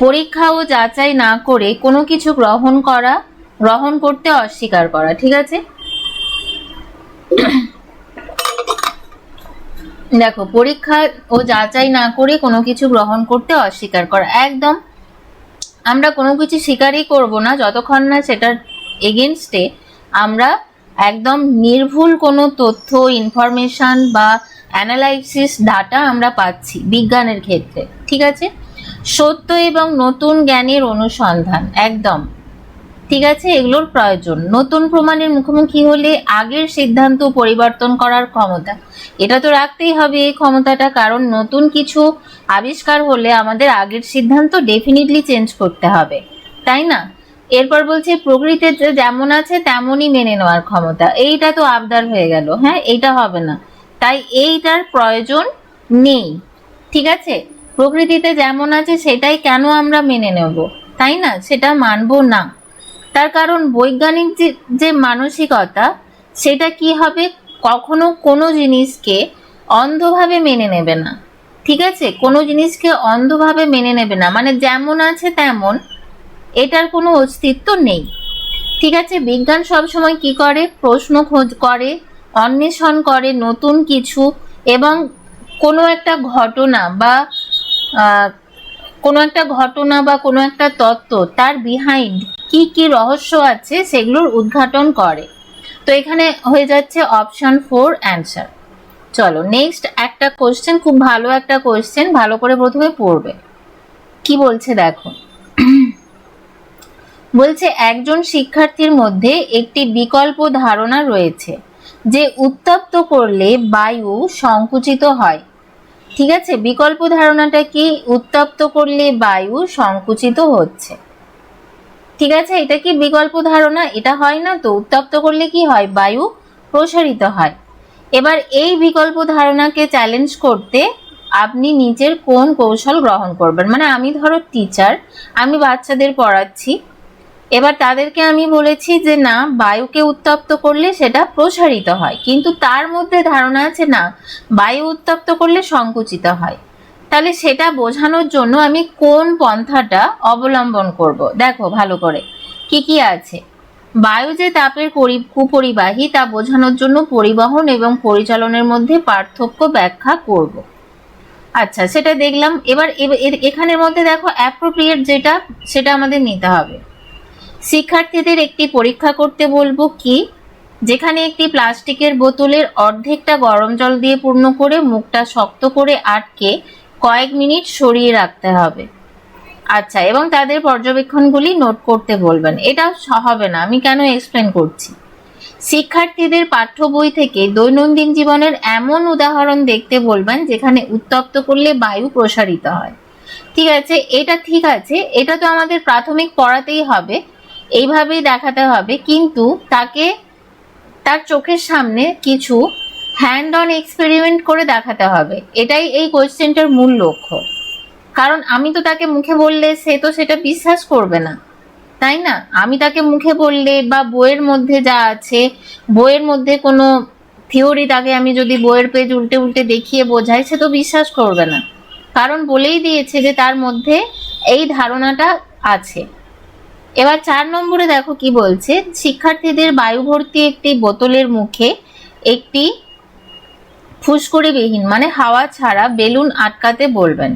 পরীক্ষা ও যাচাই না করে কোনো কিছু গ্রহণ করতে অস্বীকার করা। ঠিক আছে, দেখো পরীক্ষা ও যাচাই না করে কোনো কিছু গ্রহণ করতে অস্বীকার করা, একদম আমরা কোনো কিছু স্বীকারই করব না যতক্ষণ না সেটার এগেনস্টে আমরা একদম নির্ভুল কোনো তথ্য, ইনফরমেশন বা অ্যানালাইসিস ডাটা আমরা পাচ্ছি বিজ্ঞানের ক্ষেত্রে। ঠিক আছে, সত্য এবং নতুন জ্ঞানের অনুসন্ধান, একদম ঠিক আছে, এগুলোর প্রয়োজন। নতুন প্রমাণের মুখোমুখি হলে আগের সিদ্ধান্ত পরিবর্তন করার ক্ষমতা, এটা তো রাখতেই হবে এই ক্ষমতাটা, কারণ নতুন কিছু আবিষ্কার হলে আমাদের আগের সিদ্ধান্ত ডেফিনেটলি চেঞ্জ করতে হবে, তাই না। এরপর বলছে প্রকৃতিতে যেমন আছে তেমনই মেনে নেওয়ার ক্ষমতা। এইটা তো আবদার হয়ে গেল, হ্যাঁ, এইটা হবে না, তাই এইটার প্রয়োজন নেই। ঠিক আছে, প্রকৃতিতে যেমন আছে সেটাই কেন আমরা মেনে নেব, তাই না? সেটা মানবো না। তার কারণ বৈজ্ঞানিক যে মানসিকতা, সেটা কি হবে, কখনো কোনো জিনিসকে অন্ধভাবে মেনে নেবে না। ঠিক আছে, কোনো জিনিসকে অন্ধভাবে মেনে নেবে না, মানে যেমন আছে তেমন, এটার কোনো অস্তিত্ব নেই। ঠিক আছে, বিজ্ঞান সবসময় কি করে, প্রশ্ন খোঁজ করে, অন্বেষণ করে নতুন কিছু, এবং কোনো একটা ঘটনা বা কোনো একটা তত্ত্ব, তার বিহাইন্ড কি কি রহস্য আছে সেগুলোর উদ্ঘাটন করে। তো এখানে হয়ে যাচ্ছে অপশন 4 অ্যান্সার। চলো নেক্সট একটা কোশ্চেন, খুব ভালো একটা কোশ্চেন, ভালো করে প্রথমে পড়বে। কি বলছে দেখো, বলছে একজন শিক্ষার্থীর মধ্যে একটি বিকল্প ধারণা রয়েছে যে উত্তপ্ত করলে বায়ু সংকুচিত হয়। ঠিক আছে, বিকল্প ধারণাটা কি, উত্তপ্ত করলে বায়ু সংকুচিত হচ্ছে। ঠিক আছে, এটা কি বিকল্প ধারণা? এটা হয় না তো, উত্তপ্ত করলে কি হয়, বায়ু প্রসারিত হয়। এবার এই বিকল্প ধারণাকে চ্যালেঞ্জ করতে আপনি নিচের কোন কৌশল গ্রহণ করবেন? মানে আমি ধরো টিচার, আমি বাচ্চাদের পড়াচ্ছি, এবার তাদেরকে আমি বলেছি যে না, বায়ুকে উত্তপ্ত করলে সেটা প্রসারিত হয়, কিন্তু তার মধ্যে ধারণা আছে না, বায়ু উত্তপ্ত করলে সংকুচিত হয়। তাহলে সেটা বোঝানোর জন্য আমি কোন পন্থাটা অবলম্বন করব? দেখো ভালো করে কি কি আছে। বায়ু যে তাপের কুপরিবাহী তা বোঝানোর জন্য পরিবহন এবং পরিচালনের মধ্যে পার্থক্য ব্যাখ্যা করব। আচ্ছা, সেটা দেখলাম। এবার এখানের মধ্যে দেখো অ্যাপ্রোপ্রিয়েট যেটা, সেটা আমাদের নিতে হবে। শিক্ষার্থীদের একটি পরীক্ষা করতে বলবো কি, যেখানে একটি প্লাস্টিকের বোতলের অর্ধেকটা গরম জল দিয়ে পূর্ণ করে মুখটা শক্ত করে আটকে কয়েক মিনিট সরিয়ে রাখতে হবে। আচ্ছা, এবং তাদের পর্যবেক্ষণগুলি নোট করতে বলবেন। এটা হবে না, আমি কেন এক্সপ্লেন করছি। শিক্ষার্থীদের পাঠ্য বই থেকে দৈনন্দিন জীবনের এমন উদাহরণ দেখতে বলবেন যেখানে উত্তপ্ত করলে বায়ু প্রসারিত হয়। ঠিক আছে, এটা ঠিক আছে, এটা তো আমাদের প্রাথমিক পড়াতেই হবে, এইভাবেই দেখাতে হবে, কিন্তু তাকে তার চোখের সামনে কিছু হ্যান্ড অন এক্সপেরিমেন্ট করে দেখাতে হবে। এটাই এই কোয়েশ্চেনটার মূল লক্ষ্য। কারণ আমি তো তাকে মুখে বললে সে তো সেটা বিশ্বাস করবে না, তাই না? আমি তাকে মুখে বললে বা বইয়ের মধ্যে যা আছে, বইয়ের মধ্যে কোনো থিওরি তাকে আমি যদি বইয়ের পেজ উল্টে উল্টে দেখিয়ে বোঝাই, সে তো বিশ্বাস করবে না, কারণ বলেই দিয়েছে যে তার মধ্যে এই ধারণাটা আছে। এবার 4 নম্বরে দেখো কি বলছে, শিক্ষার্থীদের বায়ু ভর্তি একটি বোতলের মুখে একটি ফুসকুড়িবিহীন মানে হাওয়া ছাড়া বেলুন আটকাতে বলবেন।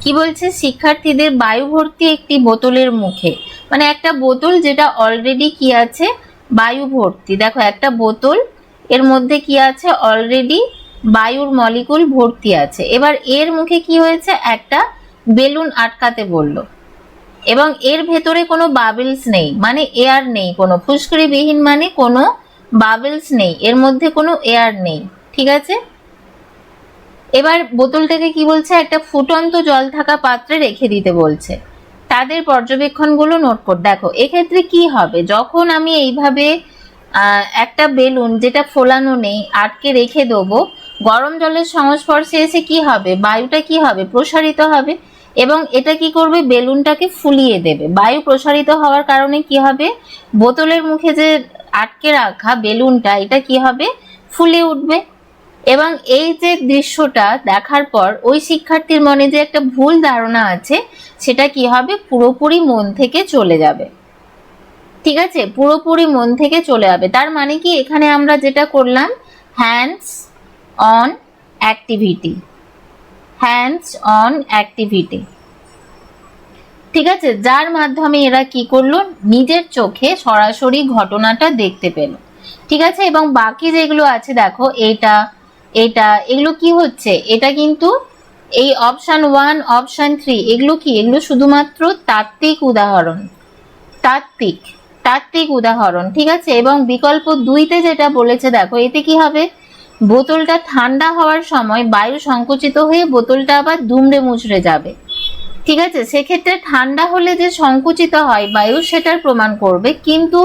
কি বলছে, শিক্ষার্থীদের বায়ু ভর্তি একটি বোতলের মুখে, মানে একটা বোতল যেটা অলরেডি কি আছে, বায়ু ভর্তি। দেখো একটা বোতল, এর মধ্যে কি আছে, অলরেডি বায়ুর মলিকুল ভর্তি আছে। এবার এর মুখে কি হয়েছে, একটা বেলুন আটকাতে বলল, এবং এর ভেতরে কোনো বাবেলস নেই, মানে এয়ার নেই, কোনো ফুসকুড়িবিহীন মানে কোনো বাবেলস নেই, এর মধ্যে কোনো এয়ার নেই। ঠিক আছে, এবার বোতলটাকে কি বলছে, একটা ফুটন্ত জল থাকা পাত্রে রেখে দিতে বলছে। তাদের পর্যবেক্ষণগুলো নোট কর। দেখো এক্ষেত্রে কি হবে, যখন আমি এইভাবে একটা বেলুন যেটা ফোলানো নেই আটকে রেখে দেবো, গরম জলের সংস্পর্শে এসে কি হবে, বায়ুটা কি হবে, প্রসারিত হবে, এবং এটা কি করবে, বেলুনটাকে ফুলিয়ে দেবে। বায়ু প্রসারিত হওয়ার কারণে কি হবে, বোতলের মুখে যে আটকে রাখা বেলুনটা, এটা কি হবে, ফুলে উঠবে। এবং এই যে দৃশ্যটা দেখার পর ওই শিক্ষার্থীর মনে যে একটা ভুল ধারণা আছে, সেটা কি হবে, পুরোপুরি মন থেকে চলে যাবে। ঠিক আছে, পুরোপুরি মন থেকে চলে যাবে। তার মানে কি, এখানে আমরা যেটা করলাম, hands on activity, hands on activity. ঠিক আছে, যার মাধ্যমে এরা কি করলো, নিজের চোখে সরাসরি ঘটনাটা দেখতে পেল। ঠিক আছে, এবং বাকি যেগুলো আছে দেখো, এটা এটা এগুলো কি হচ্ছে, এটা কিন্তু এই অপশন 1 অপশন 3 এগুলো কি, এগুলো শুধুমাত্র তাত্ত্বিক উদাহরণ, তাত্ত্বিক উদাহরণ। ঠিক আছে, এবং বিকল্প 2তে যেটা বলেছে দেখো, এতে কি হবে, বোতলটা ঠান্ডা হওয়ার সময় বায়ু সংকুচিত হয়ে বোতলটা আবার দুমড়ে মুচড়ে যাবে। ঠিক আছে, সেক্ষেত্রে ঠান্ডা হলে যে সংকুচিত হয় বায়ু সেটার প্রমাণ করবে, কিন্তু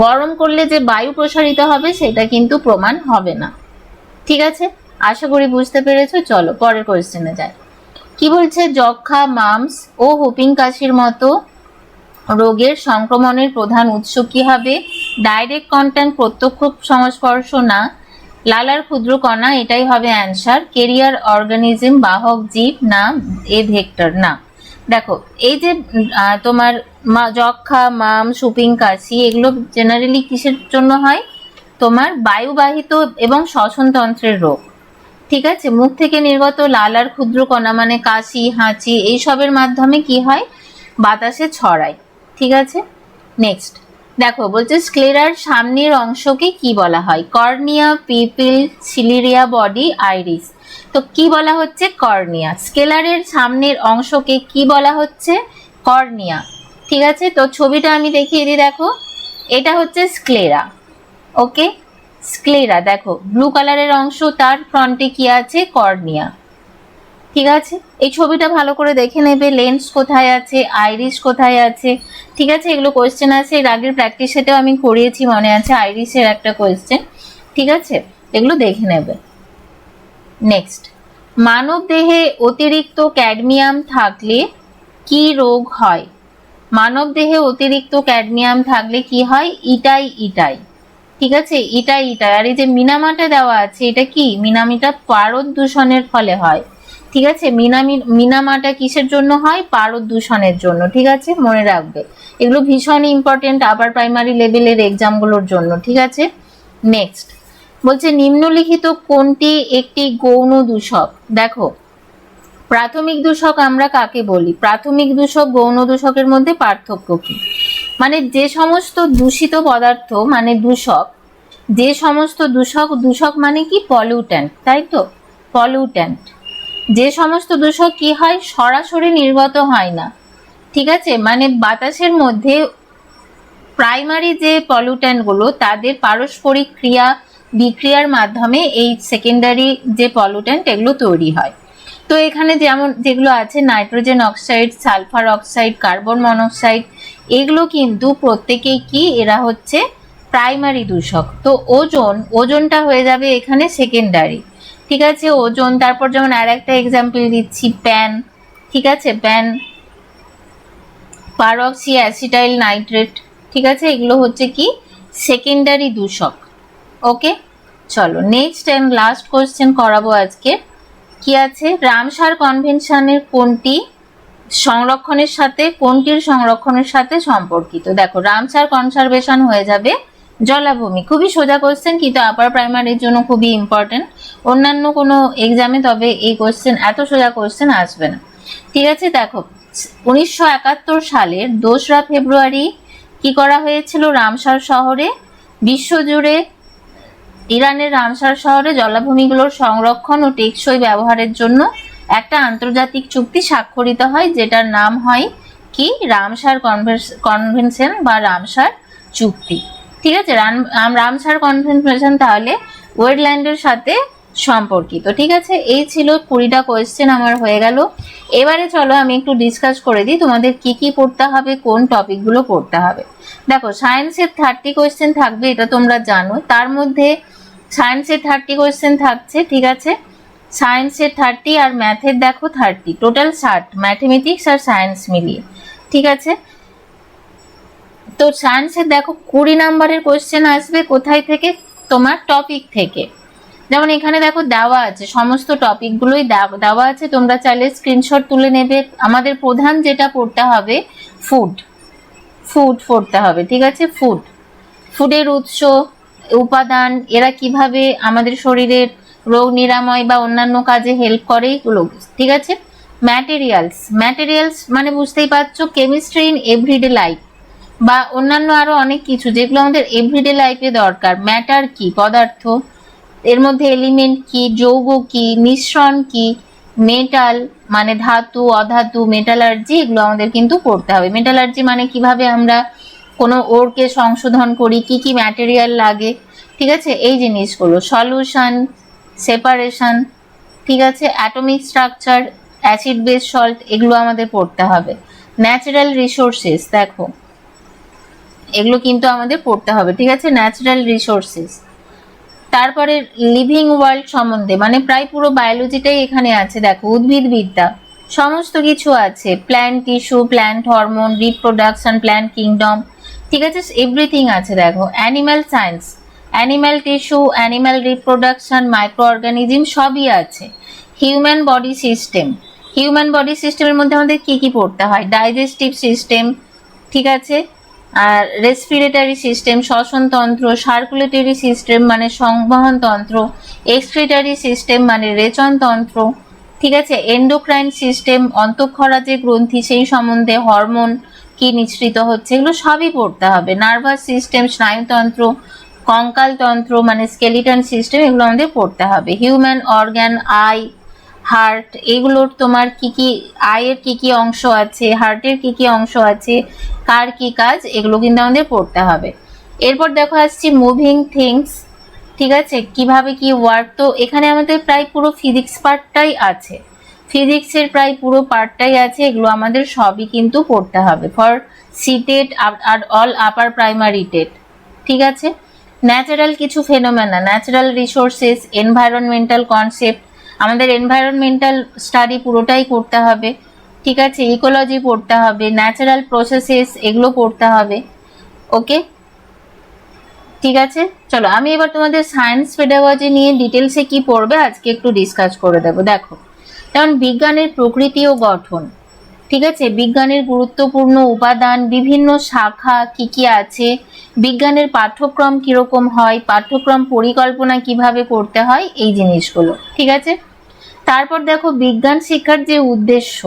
গরম করলে যে বায়ু প্রসারিত হবে সেটা কিন্তু প্রমাণ হবে না। ঠিক আছে, আশা করি বুঝতে পেরেছো। চলো পরের কোয়েশ্চেনে যাই। কি বলছে, যক্ষা, মাম্পস ও হুপিং কাশির মতো রোগের সংক্রমণের প্রধান উৎস কি হবে? ডাইরেক্ট কন্ট্যাক্ট, প্রত্যক্ষ সংস্পর্শ না, লালার ক্ষুদ্র কণা, এটাই হবে অ্যান্সার। কেরিয়ার অর্গানিজম, বাহক জীব, না এ ভেক্টর না। দেখো এই যে তোমার যক্ষা, মাম্পস, হুপিং কাশি এগুলো জেনারেলি কিসের জন্য হয়? তোমার বায়ুবাহিত এবং শ্বসনতন্ত্রের রোগ। ঠিক আছে, মুখ থেকে নির্গত লালার ক্ষুদ্র কণা মানে কাশি, হাঁচি এইসবের মাধ্যমে কি হয়? বাতাসে ছড়ায়। ঠিক আছে, নেক্সট দেখো বলছে স্ক্লেরার সামনের অংশকে কি বলা হয়? Cornea, pupil, ciliary body, iris. তো কি বলা হচ্ছে? কর্নিয়া। স্কেলারের সামনের অংশকে কি বলা হচ্ছে? কর্নিয়া। ঠিক আছে, তো ছবিটা আমি দেখিয়ে দিই, দেখো এটা হচ্ছে স্ক্লেরা। ওকে, স্ক্লেরা দেখো ব্লু কালারের অংশ, তার ফ্রন্টে কি আছে? কর্নিয়া। ঠিক আছে, এই ছবিটা ভালো করে দেখে নেবে, লেন্স কোথায় আছে, আইরিস কোথায় আছে। ঠিক আছে, এগুলো কোয়েশ্চেন আছে, এর আগের প্র্যাকটিস সেটাও আমি করিয়েছি, মনে আছে আইরিসের একটা কোয়েশ্চেন। ঠিক আছে, এগুলো দেখে নেবে। নেক্সট, মানব দেহে অতিরিক্ত ক্যাডমিয়াম থাকলে কি রোগ হয়? মানব দেহে অতিরিক্ত ক্যাডমিয়াম থাকলে কি হয়? ইটাই ইটাই। ঠিক আছে, ইটাই ইটাই। আর এই যে মিনামাটা দেওয়া আছে, এটা কি? মিনামিটা পারদ দূষণের ফলে হয়। ঠিক আছে, মিনামাটা কিসের জন্য হয়? পারদ দূষণের জন্য। ঠিক আছে, মনে রাখবে, এগুলো ভীষণ ইম্পর্টেন্ট আপার প্রাইমারি লেভেলের এক্সামগুলোর জন্য। ঠিক আছে, নেক্সট বলছে নিম্নলিখিত কোনটি একটি গৌণ দূষক? দেখো প্রাথমিক দূষক আমরা কাকে বলি? প্রাথমিক দূষক, গৌণ দূষকের মধ্যে পার্থক্য কি? মানে যে সমস্ত দূষিত পদার্থ মানে দূষক, যে সমস্ত দূষক, দূষক মানে কি? পলিউট্যান্ট, তাই তো, পলিউট্যান্ট। যে সমস্ত দূষক কি হয়? সরাসরি নির্গত হয় না। ঠিক আছে, মানে বাতাসের মধ্যে প্রাইমারি যে পলিউট্যান্ট গুলো তাদের পারস্পরিক ক্রিয়া বিক্রিয়ার মাধ্যমে এই সেকেন্ডারি যে পলিউট্যান্ট এগুলো তৈরি হয়। তো এখানে যেমন যেগুলো আছে nitrogen oxide, sulphur oxide, carbon monoxide, এগুলো কিন্তু প্রত্যেকেই কি? এরা হচ্ছে প্রাইমারি দূষক। তো ওজনটা হয়ে যাবে এখানে সেকেন্ডারি। ঠিক আছে, ওজন। তারপর যেমন আর একটা এক্সাম্পল দিচ্ছি, প্যান। ঠিক আছে, প্যান, পারক্সি অ্যাসিটাইল নাইট্রেট। ঠিক আছে, এগুলো হচ্ছে কি? সেকেন্ডারি দূষক। ওকে, চলো নেক্সট এন্ড লাস্ট কোয়েশ্চেন করাবো আজকে। কি আছে? রামসার কনভেনশনের কোনটির সংরক্ষণের সাথে সম্পর্কিত? দেখো রামসার কনজারভেশন হয়ে যাবে জলাভূমি। খুবই সোজা কোয়েশ্চেন, কিন্তু আপার প্রাইমারির জন্য খুবই ইম্পর্টেন্ট। অন্যান্য কোনো এক্সামে তবে এই কোয়েশ্চেন, এত সোজা কোয়েশ্চেন আসবে না। ঠিক আছে, দেখো 1971 সালের 2রা ফেব্রুয়ারি কি করা হয়েছিল? রামসার শহরে, বিশ্বজুড়ে ইরানের রামসার শহরে জলাভূমিগুলোর সংরক্ষণ ও টেকসই ব্যবহারের জন্য একটা আন্তর্জাতিক চুক্তি স্বাক্ষরিত হয়, যেটার নাম হয় কি? রামসার কনভেনশন বা রামসার চুক্তি। ঠিক আছে, রামসার কনভেনশন তাহলে ওয়েটল্যান্ডের সাথে সম্পর্কিত। ঠিক আছে, এই ছিল 20টা কোয়েশ্চেন আমার হয়ে গেল। এবারে চলো আমি একটু ডিসকাস করে দিই তোমাদের কি কি পড়তে হবে, কোন টপিকগুলো পড়তে হবে। দেখো সায়েন্সের 30 কোয়েশ্চেন থাকবে, এটা তোমরা জানো। তার মধ্যে সায়েন্সের 30 কোয়েশ্চেন থাকছে। ঠিক আছে, সায়েন্সের 30 আর ম্যাথের দেখো 30, টোটাল 60, ম্যাথমেটিক্স আর সায়েন্স মিলিয়ে। ঠিক আছে, তো সায়েন্সের দেখো 20 নাম্বারের কোয়েশ্চেন আসবে কোথায় থেকে? তোমার টপিক থেকে। যেমন এখানে দেখো দেওয়া আছে, সমস্ত টপিকগুলোই দেওয়া আছে, তোমরা চাইলে স্ক্রিনশট তুলে নেবে। আমাদের প্রধান যেটা পড়তে হবে ফুড পড়তে হবে। ঠিক আছে, ফুডের উৎস, উপাদান, এরা কিভাবে আমাদের শরীরের রোগ নিরাময় বা অন্যান্য কাজে হেল্প করে এগুলো। ঠিক আছে, ম্যাটেরিয়ালস মানে বুঝতেই পারছো, কেমিস্ট্রি ইন এভরিডে লাইফ বা অন্যান্য আরো অনেক কিছু যেগুলো আমাদের এভরিডে লাইফে দরকার। ম্যাটার কি? পদার্থ, এর মধ্যে এলিমেন্ট কি, যৌগ কি, মিশ্রণ কি, মেটাল মানে ধাতু, অধাতু, মেটালার্জি, এগুলো আমাদের কিন্তু পড়তে হবে। মেটালার্জি মানে কিভাবে আমরা কোনো ওরকে সংশোধন করি, কি কি ম্যাটেরিয়াল লাগে। ঠিক আছে, এই জিনিসগুলো, সলিউশন, সেপারেশন। ঠিক আছে, atomic structure, acid base salt, এগুলো আমাদের পড়তে হবে। ন্যাচারাল রিসোর্সেস, দেখো এগুলো কিন্তু আমাদের পড়তে হবে, ঠিক আছে, ন্যাচারাল রিসোর্সেস। তারপরে লিভিং ওয়ার্ল্ড সম্বন্ধে, মানে প্রায় পুরো বায়োলজিটাই এখানে আছে, দেখো উদ্ভিদবিদ্যা সমস্ত কিছু আছে, plant tissue, plant hormone, reproduction, plant kingdom, ঠিক আছে, এভরিথিং আছে। দেখো animal science, animal tissue, animal reproduction, micro organism সবই আছে। Human body system, human body সিস্টেমের মধ্যে আমাদের কি কি পড়তে হয়, ডাইজেস্টিভ সিস্টেম, ঠিক আছে, আর রেসপিরেটরি সিস্টেম শ্বসন তন্ত্র, সার্কুলেটরি সিস্টেম মানে সংবহন তন্ত্র, এক্সক্রিটরি সিস্টেম মানে রেচন তন্ত্র, ঠিক আছে, এন্ডোক্রাইন সিস্টেম অন্তঃক্ষরা যে গ্রন্থি সেই সম্বন্ধে, হরমোন কি নিঃসৃত হচ্ছে এগুলো সবই পড়তে হবে। নার্ভাস সিস্টেম স্নায়ুতন্ত্র, কঙ্কাল তন্ত্র মানে স্কেলিটন সিস্টেম, এগুলো আমাদের পড়তে হবে। হিউম্যান অর্গান, আই, হার্ট, এগুলোর তোমার কি কি, আয়ের কি কি অংশ আছে, হার্টের কি কি অংশ আছে, কার কি কাজ, এগুলো কিন্তু আমাদের পড়তে হবে। এরপর দেখো আসছি মুভিং থিংস, ঠিক আছে, কিভাবে কি ওয়ার্ক। তো এখানে আমাদের প্রায় পুরো ফিজিক্স পার্টটাই আছে, ফিজিক্সের প্রায় পুরো পার্টটাই আছে, এগুলো আমাদের সবই কিন্তু পড়তে হবে ফর সিটেট আর অল আপার প্রাইমারি টেট, ঠিক আছে। ন্যাচারাল কিছু phenomena, natural resources, environmental concept, আমাদের এনভায়রনমেন্টাল স্টাডি পুরোটাই করতে হবে, ঠিক আছে, ইকোলজি পড়তে হবে, ন্যাচারাল প্রসেসেস এগুলো পড়তে হবে, ওকে, ঠিক আছে। চলো আমি এবার তোমাদের সায়েন্স পেডাগজি নিয়ে ডিটেলসে কি পড়বে আজকে একটু ডিসকাস করে দেবো। দেখো যেমন বিজ্ঞানের প্রকৃতি ও গঠন, ঠিক আছে, বিজ্ঞানের গুরুত্বপূর্ণ উপাদান, বিভিন্ন শাখা কি কি আছে, বিজ্ঞানের পাঠ্যক্রম কিরকম হয়, পাঠ্যক্রম পরিকল্পনা কিভাবে করতে হয়, এই জিনিসগুলো, ঠিক আছে। তারপর দেখো বিজ্ঞান শিক্ষার যে উদ্দেশ্য,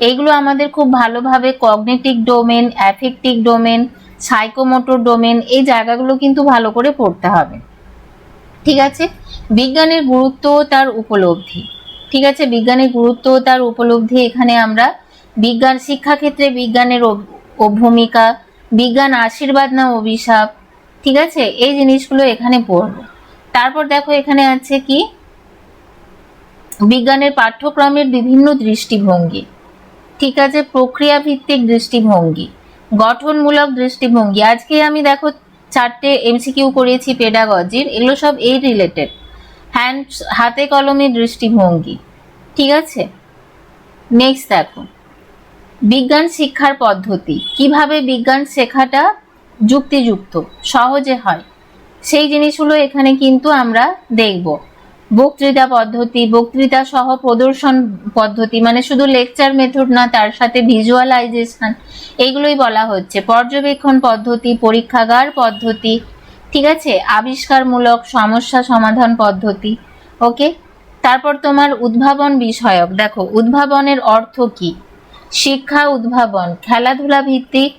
এইগুলো আমাদের খুব ভালোভাবে cognitive domain, affective domain, psychomotor domain, এই জায়গাগুলো কিন্তু ভালো করে পড়তে হবে, ঠিক আছে। বিজ্ঞানের গুরুত্ব ও তার উপলব্ধি, ঠিক আছে, বিজ্ঞানের গুরুত্ব ও তার উপলব্ধি, এখানে আমরা বিজ্ঞান শিক্ষাক্ষেত্রে বিজ্ঞানের ভূমিকা, বিজ্ঞান আশীর্বাদ না অভিশাপ, ঠিক আছে, এই জিনিসগুলো এখানে পড়বো। তারপর দেখো এখানে আছে কি বিজ্ঞানের পাঠ্যক্রমের বিভিন্ন দৃষ্টিভঙ্গি, ঠিক আছে, প্রক্রিয়া ভিত্তিক দৃষ্টিভঙ্গি, গঠনমূলক দৃষ্টিভঙ্গি। আজকে আমি দেখো 4টে এমসিকিউ করেছি পেডাগজির, এগুলো সব এই রিলেটেড, হাতে কলমে দৃষ্টিভঙ্গি, ঠিক আছে। নেক্সট দেখো বিজ্ঞান শিক্ষার পদ্ধতি, কিভাবে বিজ্ঞান শেখাটা যুক্তিযুক্ত সহজে হয়, সেই জিনিসগুলো এখানে কিন্তু আমরা দেখব। বক্তৃতা পদ্ধতি, বক্তৃতা সহ প্রদর্শন পদ্ধতি, মানে শুধু লেকচার মেথড না, তার সাথে ভিজুয়ালাইজেশন, এইগুলোই বলা হচ্ছে। পর্যবেক্ষণ পদ্ধতি, পরীক্ষাগার পদ্ধতি, ঠিক আছে, আবিষ্কারমূলক সমস্যা সমাধান পদ্ধতি, ওকে। তারপর তোমার উদ্ভাবন বিষয়ক, দেখো উদ্ভাবনের অর্থ কি, শিক্ষা উদ্ভাবন, খেলাধুলা ভিত্তিক,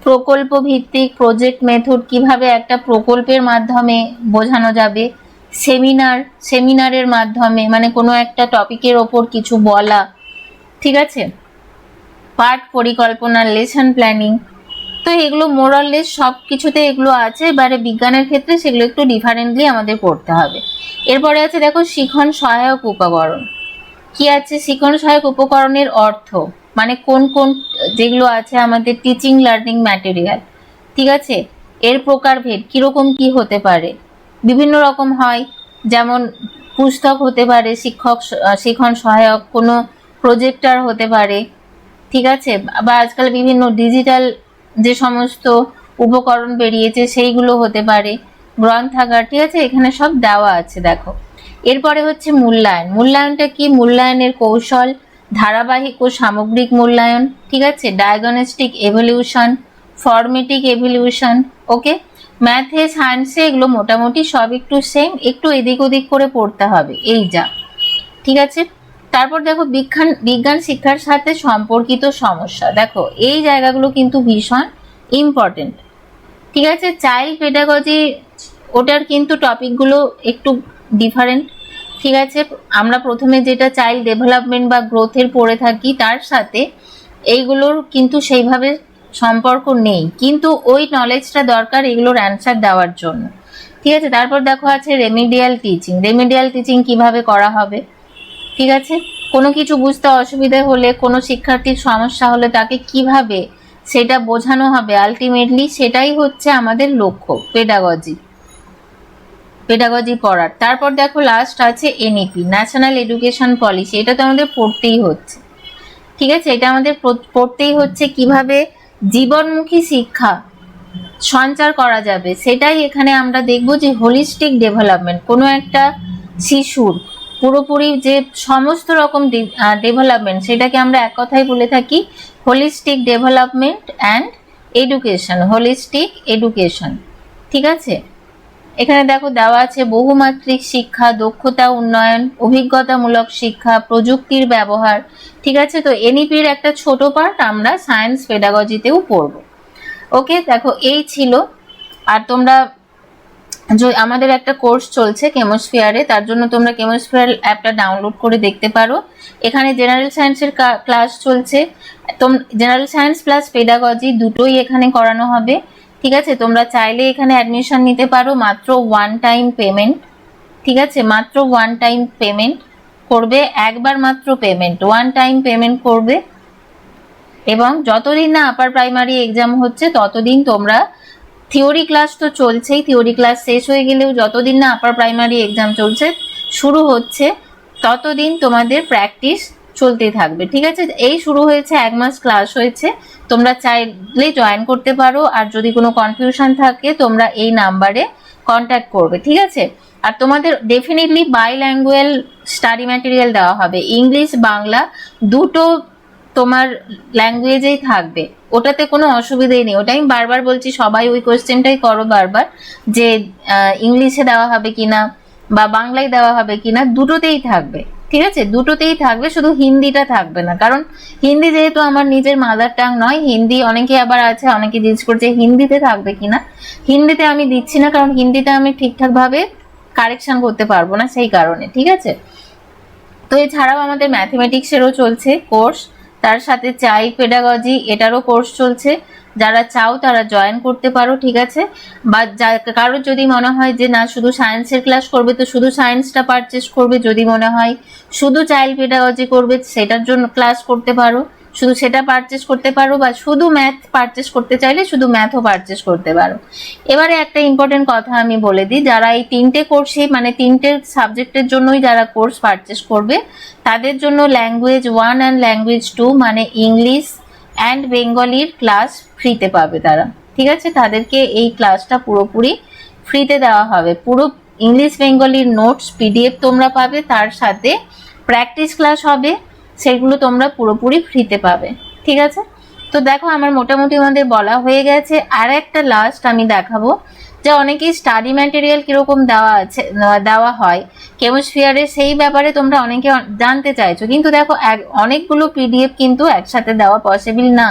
প্রকল্প ভিত্তিক, প্রজেক্ট মেথড, কিভাবে একটা প্রকল্পের মাধ্যমে বোঝানো যাবে, সেমিনারের মাধ্যমে, মানে কোনো একটা টপিকের ওপর কিছু বলা, ঠিক আছে, পাঠ পরিকল্পনা, লেসন প্ল্যানিং। তো এগুলো মোরাললেস সব কিছুতে এগুলো আছে, এবারে বিজ্ঞানের ক্ষেত্রে সেগুলো একটু ডিফারেন্টলি আমাদের পড়তে হবে। এরপরে আছে দেখো শিখন সহায়ক উপকরণ, কি আছে শিখন সহায়ক উপকরণের অর্থ, মানে কোন কোন যেগুলো আছে আমাদের টিচিং লার্নিং ম্যাটেরিয়াল, ঠিক আছে, এর প্রকারভেদ কিরকম কি হতে পারে, বিভিন্ন রকম হয়, যেমন পুস্তক হতে পারে শিখন সহায়ক, কোনো প্রজেক্টর হতে পারে, ঠিক আছে, বা আজকাল বিভিন্ন ডিজিটাল যে সমস্ত উপকরণ বেরিয়েছে সেইগুলো হতে পারে, গ্রন্থাগার, ঠিক আছে, এখানে সব দেওয়া আছে। দেখো এরপরে হচ্ছে মূল্যায়ন, মূল্যায়নটা কি, মূল্যায়নের কৌশল, ধারাবাহিক ও সামগ্রিক মূল্যায়ন, ঠিক আছে, ডায়াগনস্টিক এভলিউশন, ফরমেটিক এভলিউশন, ওকে। ম্যাথে সায়েন্সে এগুলো মোটামুটি সব একটু সেম, একটু এদিক ওদিক করে পড়তে হবে, এই যা, ঠিক আছে। তারপর দেখো বিজ্ঞান শিক্ষার সাথে সম্পর্কিত সমস্যা, দেখো এই জায়গাগুলো কিন্তু ভীষণ ইম্পর্টেন্ট, ঠিক আছে। চাইল্ড পেডাগজি ওটার কিন্তু টপিকগুলো একটু ডিফারেন্ট, ঠিক আছে, আমরা প্রথমে যেটা চাইল্ড ডেভেলপমেন্ট বা গ্রোথের পড়ে থাকি তার সাথে এইগুলোর কিন্তু সেইভাবে সম্পর্ক নেই, কিন্তু ওই নলেজটা দরকার এগুলোর অ্যান্সার দেওয়ার জন্য, ঠিক আছে। তারপর দেখো আছে রেমিডিয়াল টিচিং, রেমিডিয়াল টিচিং কিভাবে করা হবে, ঠিক আছে, কোনো কিছু বুঝতে অসুবিধা হলে, কোনো শিক্ষার্থীর সমস্যা হলে তাকে কিভাবে সেটা বোঝানো হবে, আলটিমেটলি সেটাই হচ্ছে আমাদের লক্ষ্য পেডাগজি পড়ার। তারপর দেখো লাস্ট আছে এনইপি, ন্যাশনাল এডুকেশন পলিসি। এটা তো আমাদের পড়তেই হচ্ছে, ঠিক আছে, এটা আমাদের পড়তেই হচ্ছে। কিভাবে জীবনমুখী শিক্ষা সঞ্চার করা যাবে সেটাই এখানে আমরা দেখব, যে হোলিস্টিক ডেভেলপমেন্ট, কোনো একটা শিশুর পুরোপুরি যে সমস্ত রকম ডেভেলপমেন্ট, সেটাকে আমরা এক কথায় বলে থাকি holistic development and education, holistic education. ঠিক আছে, এখানে দেখো দেওয়া আছে বহুমাত্রিক শিক্ষা, দক্ষতা উন্নয়ন, অভিজ্ঞতামূলক শিক্ষা, প্রযুক্তির ব্যবহার। ঠিক আছে, তো এনইপির একটা ছোট পার্ট আমরা সায়েন্স পেডাগজিতেও পড়ব। ওকে, দেখো এই ছিল। আর তোমরা আমাদের একটা কোর্স চলছে কেমোস্ফিয়ারে, তার জন্য তোমরা কেমোস্ফিয়ার অ্যাপটা ডাউনলোড করে দেখতে পারো। এখানে জেনারেল সায়েন্সের ক্লাস চলছে, জেনারেল সায়েন্স প্লাস পেডাগজি দুটোই এখানে করানো হবে। ঠিক আছে, তোমরা চাইলে এখানে অ্যাডমিশন নিতে পারো, মাত্র ওয়ান টাইম পেমেন্ট। ঠিক আছে, মাত্র ওয়ান টাইম পেমেন্ট করবে, একবার মাত্র পেমেন্ট, ওয়ান টাইম পেমেন্ট করবে। এবং যতদিন না আপার প্রাইমারি এক্সাম হচ্ছে ততদিন তোমরা, থিওরি ক্লাস তো চলছেই, থিওরি ক্লাস শেষ হয়ে গেলেও যতদিন না আপার প্রাইমারি এক্সাম চলছে শুরু হচ্ছে ততদিন তোমাদের প্র্যাকটিস চলতে থাকবে। ঠিক আছে, এই শুরু হয়েছে, 1 মাস ক্লাস হয়েছে, তোমরা চাইলে জয়েন করতে পারো। আর যদি কোনো কনফিউশন থাকে তোমরা এই নাম্বারে কন্ট্যাক্ট করবে। ঠিক আছে, আর তোমাদের ডেফিনেটলি বাইল্যাঙ্গুয়াল স্টাডি ম্যাটেরিয়াল দেওয়া হবে, ইংলিশ বাংলা দুটো তোমার ল্যাঙ্গুয়েজেই থাকবে, ওটাতে কোনো অসুবিধাই নেই। ওটাই আমি বারবার বলছি, সবাই ওই কোয়েশ্চেনটাই করো বারবার, যে ইংলিশে দেওয়া হবে কিনা বা বাংলায় দেওয়া হবে কিনা, দুটোতেই থাকবে। ঠিক আছে, দুটোতেই থাকবে, শুধু হিন্দিটা থাকবে না, কারণ হিন্দি যেহেতু আমার নিজের মাদার টাং নয়। হিন্দি অনেকে আবার আছে, অনেকে জিজ্ঞেস করছে হিন্দিতে থাকবে কিনা। হিন্দিতে আমি দিচ্ছি না, কারণ হিন্দিতে আমি ঠিকঠাক ভাবে কারেকশন করতে পারবো না, সেই কারণে। ঠিক আছে, তো এছাড়াও আমাদের ম্যাথমেটিক্সেরও চলছে কোর্স, তার সাথে চাইল্ড পেডাগজি এটারও কোর্স চলছে। যারা চাও তারা জয়েন করতে পারো। ঠিক আছে, বা কারোর যদি মনে হয় যে না শুধু সায়েন্সের ক্লাস করবে তো শুধু সায়েন্সটা পারচেস করবে, যদি মনে হয় শুধু চাইল্ড পেডাগজি করবে সেটার জন্য ক্লাস করতে পারো, শুধু সেটা পারচেস করতে পারো, বা শুধু ম্যাথ পারচেস করতে চাইলে শুধু ম্যাথও পারচেস করতে পারো। এবারে একটা ইম্পর্টেন্ট কথা আমি বলে দিই, যারা এই তিনটে কোর্সে মানে তিনটে সাবজেক্টের জন্যই যারা কোর্স পারচেস করবে তাদের জন্য ল্যাঙ্গুয়েজ 1 অ্যান্ড ল্যাঙ্গুয়েজ 2 মানে ইংলিশ অ্যান্ড বেঙ্গলির ক্লাস ফ্রিতে পাবে তারা। ঠিক আছে, তাদেরকে এই ক্লাসটা পুরোপুরি ফ্রিতে দেওয়া হবে। পুরো ইংলিশ বেঙ্গলির নোটস পিডিএফ তোমরা পাবে, তার সাথে প্র্যাকটিস ক্লাস হবে, সেগুলো তোমরা পুরোপুরি ফ্রিতে পাবে। ঠিক আছে, তো দেখো আমার মোটামুটি আমাদের বলা হয়ে গেছে। আর একটা লাস্ট আমি দেখাবো, যে অনেকেই স্টাডি ম্যাটেরিয়াল কিরকম দেওয়া হয় কেমোস্ফিয়ারে, সেই ব্যাপারে তোমরা অনেকে জানতে চাইছো, কিন্তু দেখো অনেকগুলো পিডিএফ কিন্তু একসাথে দেওয়া পসিবল না।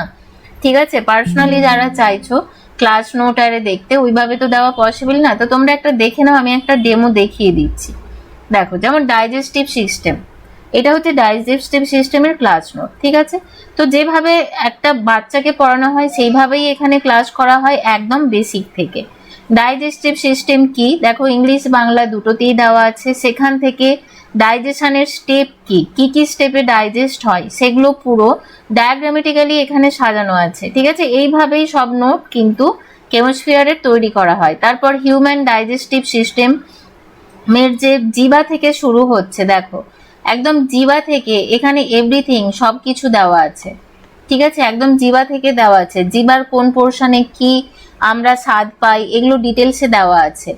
ঠিক আছে, পার্সোনালি যারা চাইছো ক্লাস নোট আরে দেখতে, ওইভাবে তো দেওয়া পসিবল না। তো তোমরা একটা দেখে নাও, আমি একটা ডেমো দেখিয়ে দিচ্ছি। দেখো, যেমন ডাইজেস্টিভ সিস্টেম, এটা হচ্ছে ডাইজেস্টিভ সিস্টেমের ক্লাস নোট। ঠিক আছে, তো যেভাবে একটা বাচ্চাকে পড়ানো হয় সেইভাবেই এখানে ক্লাস করা হয়, একদম বেসিক থেকে। ডাইজেস্টিভ সিস্টেম কি দেখো, ইংলিশ বাংলা দুটোতেই দেওয়া আছে। সেখান থেকে ডাইজেশনের স্টেপ কি কি স্টেপে ডাইজেস্ট হয় সেগুলো পুরো ডায়াগ্রামেটিক্যালি এখানে সাজানো আছে। ঠিক আছে, এইভাবেই সব নোট কিন্তু কেমোস্ফিয়ারের তৈরি করা হয়। তারপর হিউম্যান ডাইজেস্টিভ সিস্টেম মের যে জিবা থেকে শুরু হচ্ছে, দেখো একদম জিবা থেকে এখানে এভরিথিং সবকিছু দেওয়া আছে। ঠিক আছে, একদম জিবা থেকে দেওয়া আছে, জিবার কোন পোর্শনে কি আমরা স্বাদ পাই এগুলো ডিটেলসে দেওয়া আছে।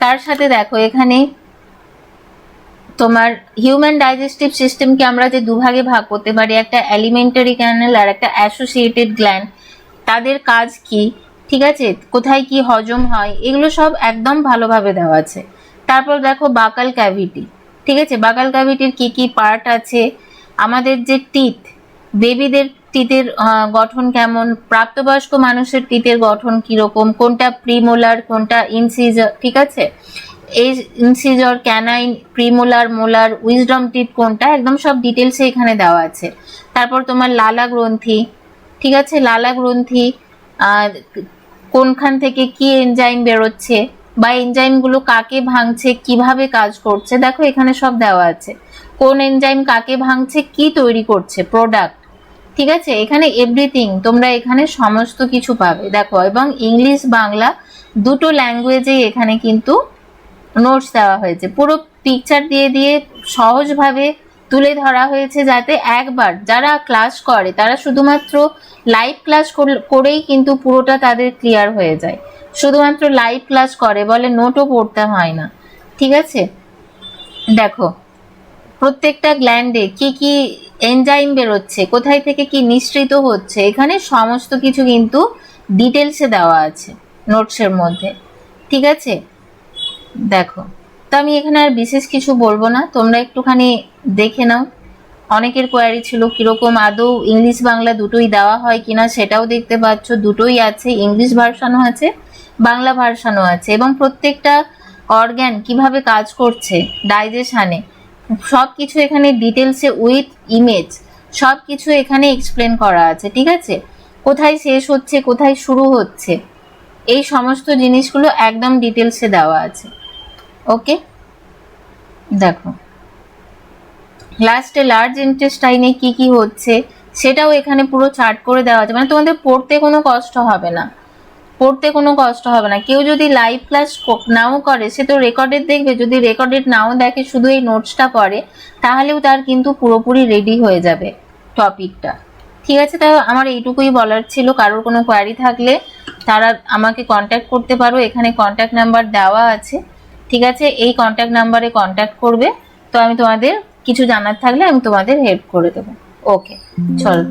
তার সাথে দেখো এখানে তোমার হিউম্যান ডাইজেস্টিভ সিস্টেমকে আমরা যে দুভাগে ভাগ করতে পারি, একটা অ্যালিমেন্টারি ক্যানেল আর একটা অ্যাসোসিয়েটেড গ্ল্যান্ড, তাদের কাজ কি, ঠিক আছে, কোথায় কি হজম হয়, এগুলো সব একদম ভালোভাবে দেওয়া আছে। তারপর দেখো বাকাল ক্যাভিটি, ঠিক আছে, বাকাল ক্যাভিটির কি কি পার্ট আছে, আমাদের যে টিথ, বেবিদের টিথের গঠন কেমন, প্রাপ্তবয়স্ক মানুষের টিথের গঠন কিরকম, কোনটা প্রিমোলার কোনটা ইনসিজার, ঠিক আছে, এই incisor, canine, premolar, molar, wisdom teeth কোনটা, একদম সব ডিটেলসে এখানে দেওয়া আছে। তারপর তোমার লালা গ্রন্থি, ঠিক আছে, লালা গ্রন্থি কোনখান থেকে কি এনজাইম বেরোচ্ছে, বা এনজাইমগুলো কাকে ভাঙছে, কিভাবে কাজ করছে, দেখো এখানে সব দেওয়া আছে। কোন এনজাইম কাকে ভাঙছে, কি তৈরি করছে, প্রোডাক্ট, ঠিক আছে। এখানে এভরিথিং, তোমরা এখানে সমস্ত কিছু পাবে দেখো। এবং ইংলিশ বাংলা দুটো ল্যাঙ্গুয়েজে এখানে কিন্তু নোটস দেওয়া হয়েছে, পুরো পিকচার দিয়ে দিয়ে সহজভাবে তুলে ধরা হয়েছে, যাতে একবার যারা ক্লাস করে তারা শুধুমাত্র লাইভ ক্লাস করেই কিন্তু পুরোটা তাদের ক্লিয়ার হয়ে যায়। শুধুমাত্র লাইভ ক্লাস করে বলে নোটও পড়তে হয় না, ঠিক আছে। দেখো প্রত্যেকটা গ্ল্যান্ডে কি কি এনজাইম বেরোচ্ছে, কোথায় থেকে কি নিঃসৃত হচ্ছে, এখানে সমস্ত কিছু কিন্তু ডিটেলসে দেওয়া আছে নোটসের মধ্যে, ঠিক আছে। দেখো, তো আমি এখানে আর বিশেষ কিছু বলবো না, তোমরা একটুখানি দেখে নাও। অনেকের কোয়ারি ছিল কিরকম আদৌ ইংলিশ বাংলা দুটোই দেওয়া হয় কিনা, সেটাও দেখতে পাচ্ছ, দুটোই আছে, ইংলিশ ভার্সানও আছে, বাংলা ভার্সানও আছে। এবং প্রত্যেকটা অর্গ্যান কিভাবে কাজ করছে ডাইজেশনে, সব কিছু এখানে ডিটেলসে উইথ ইমেজ সব কিছু এখানে এক্সপ্লেন করা আছে, ঠিক আছে। কোথায় শেষ হচ্ছে, কোথায় শুরু হচ্ছে, এই সমস্ত জিনিসগুলো একদম ডিটেলসে দেওয়া আছে। ওকে, দেখো লাস্টে লার্জ ইন্টেস্টাইনে কি কি হচ্ছে সেটাও এখানে পুরো চার্ট করে দেওয়া আছে, মানে তোমাদের পড়তে কোনো কষ্ট হবে না, পড়তে কোনো কষ্ট হবে না। কেউ যদি লাইভ ক্লাস নাও করে সে তো রেকর্ডেড দেখবে, যদি রেকর্ডেড নাও দেখে শুধু এই নোটসটা করে, তাহলেও তার কিন্তু পুরোপুরি রেডি হয়ে যাবে টপিকটা, ঠিক আছে। তাই আমার এইটুকুই বলার ছিল। কারোর কোনো কোয়ারি থাকলে তারা আমাকে কন্ট্যাক্ট করতে পারো, এখানে কন্ট্যাক্ট নাম্বার দেওয়া আছে, ঠিক আছে। এই কন্ট্যাক্ট নাম্বারে কন্ট্যাক্ট করবে, তো আমি তোমাদের কিছু জানার থাকলে আমি তোমাদের হেল্প করে দেবো। ওকে, চলো।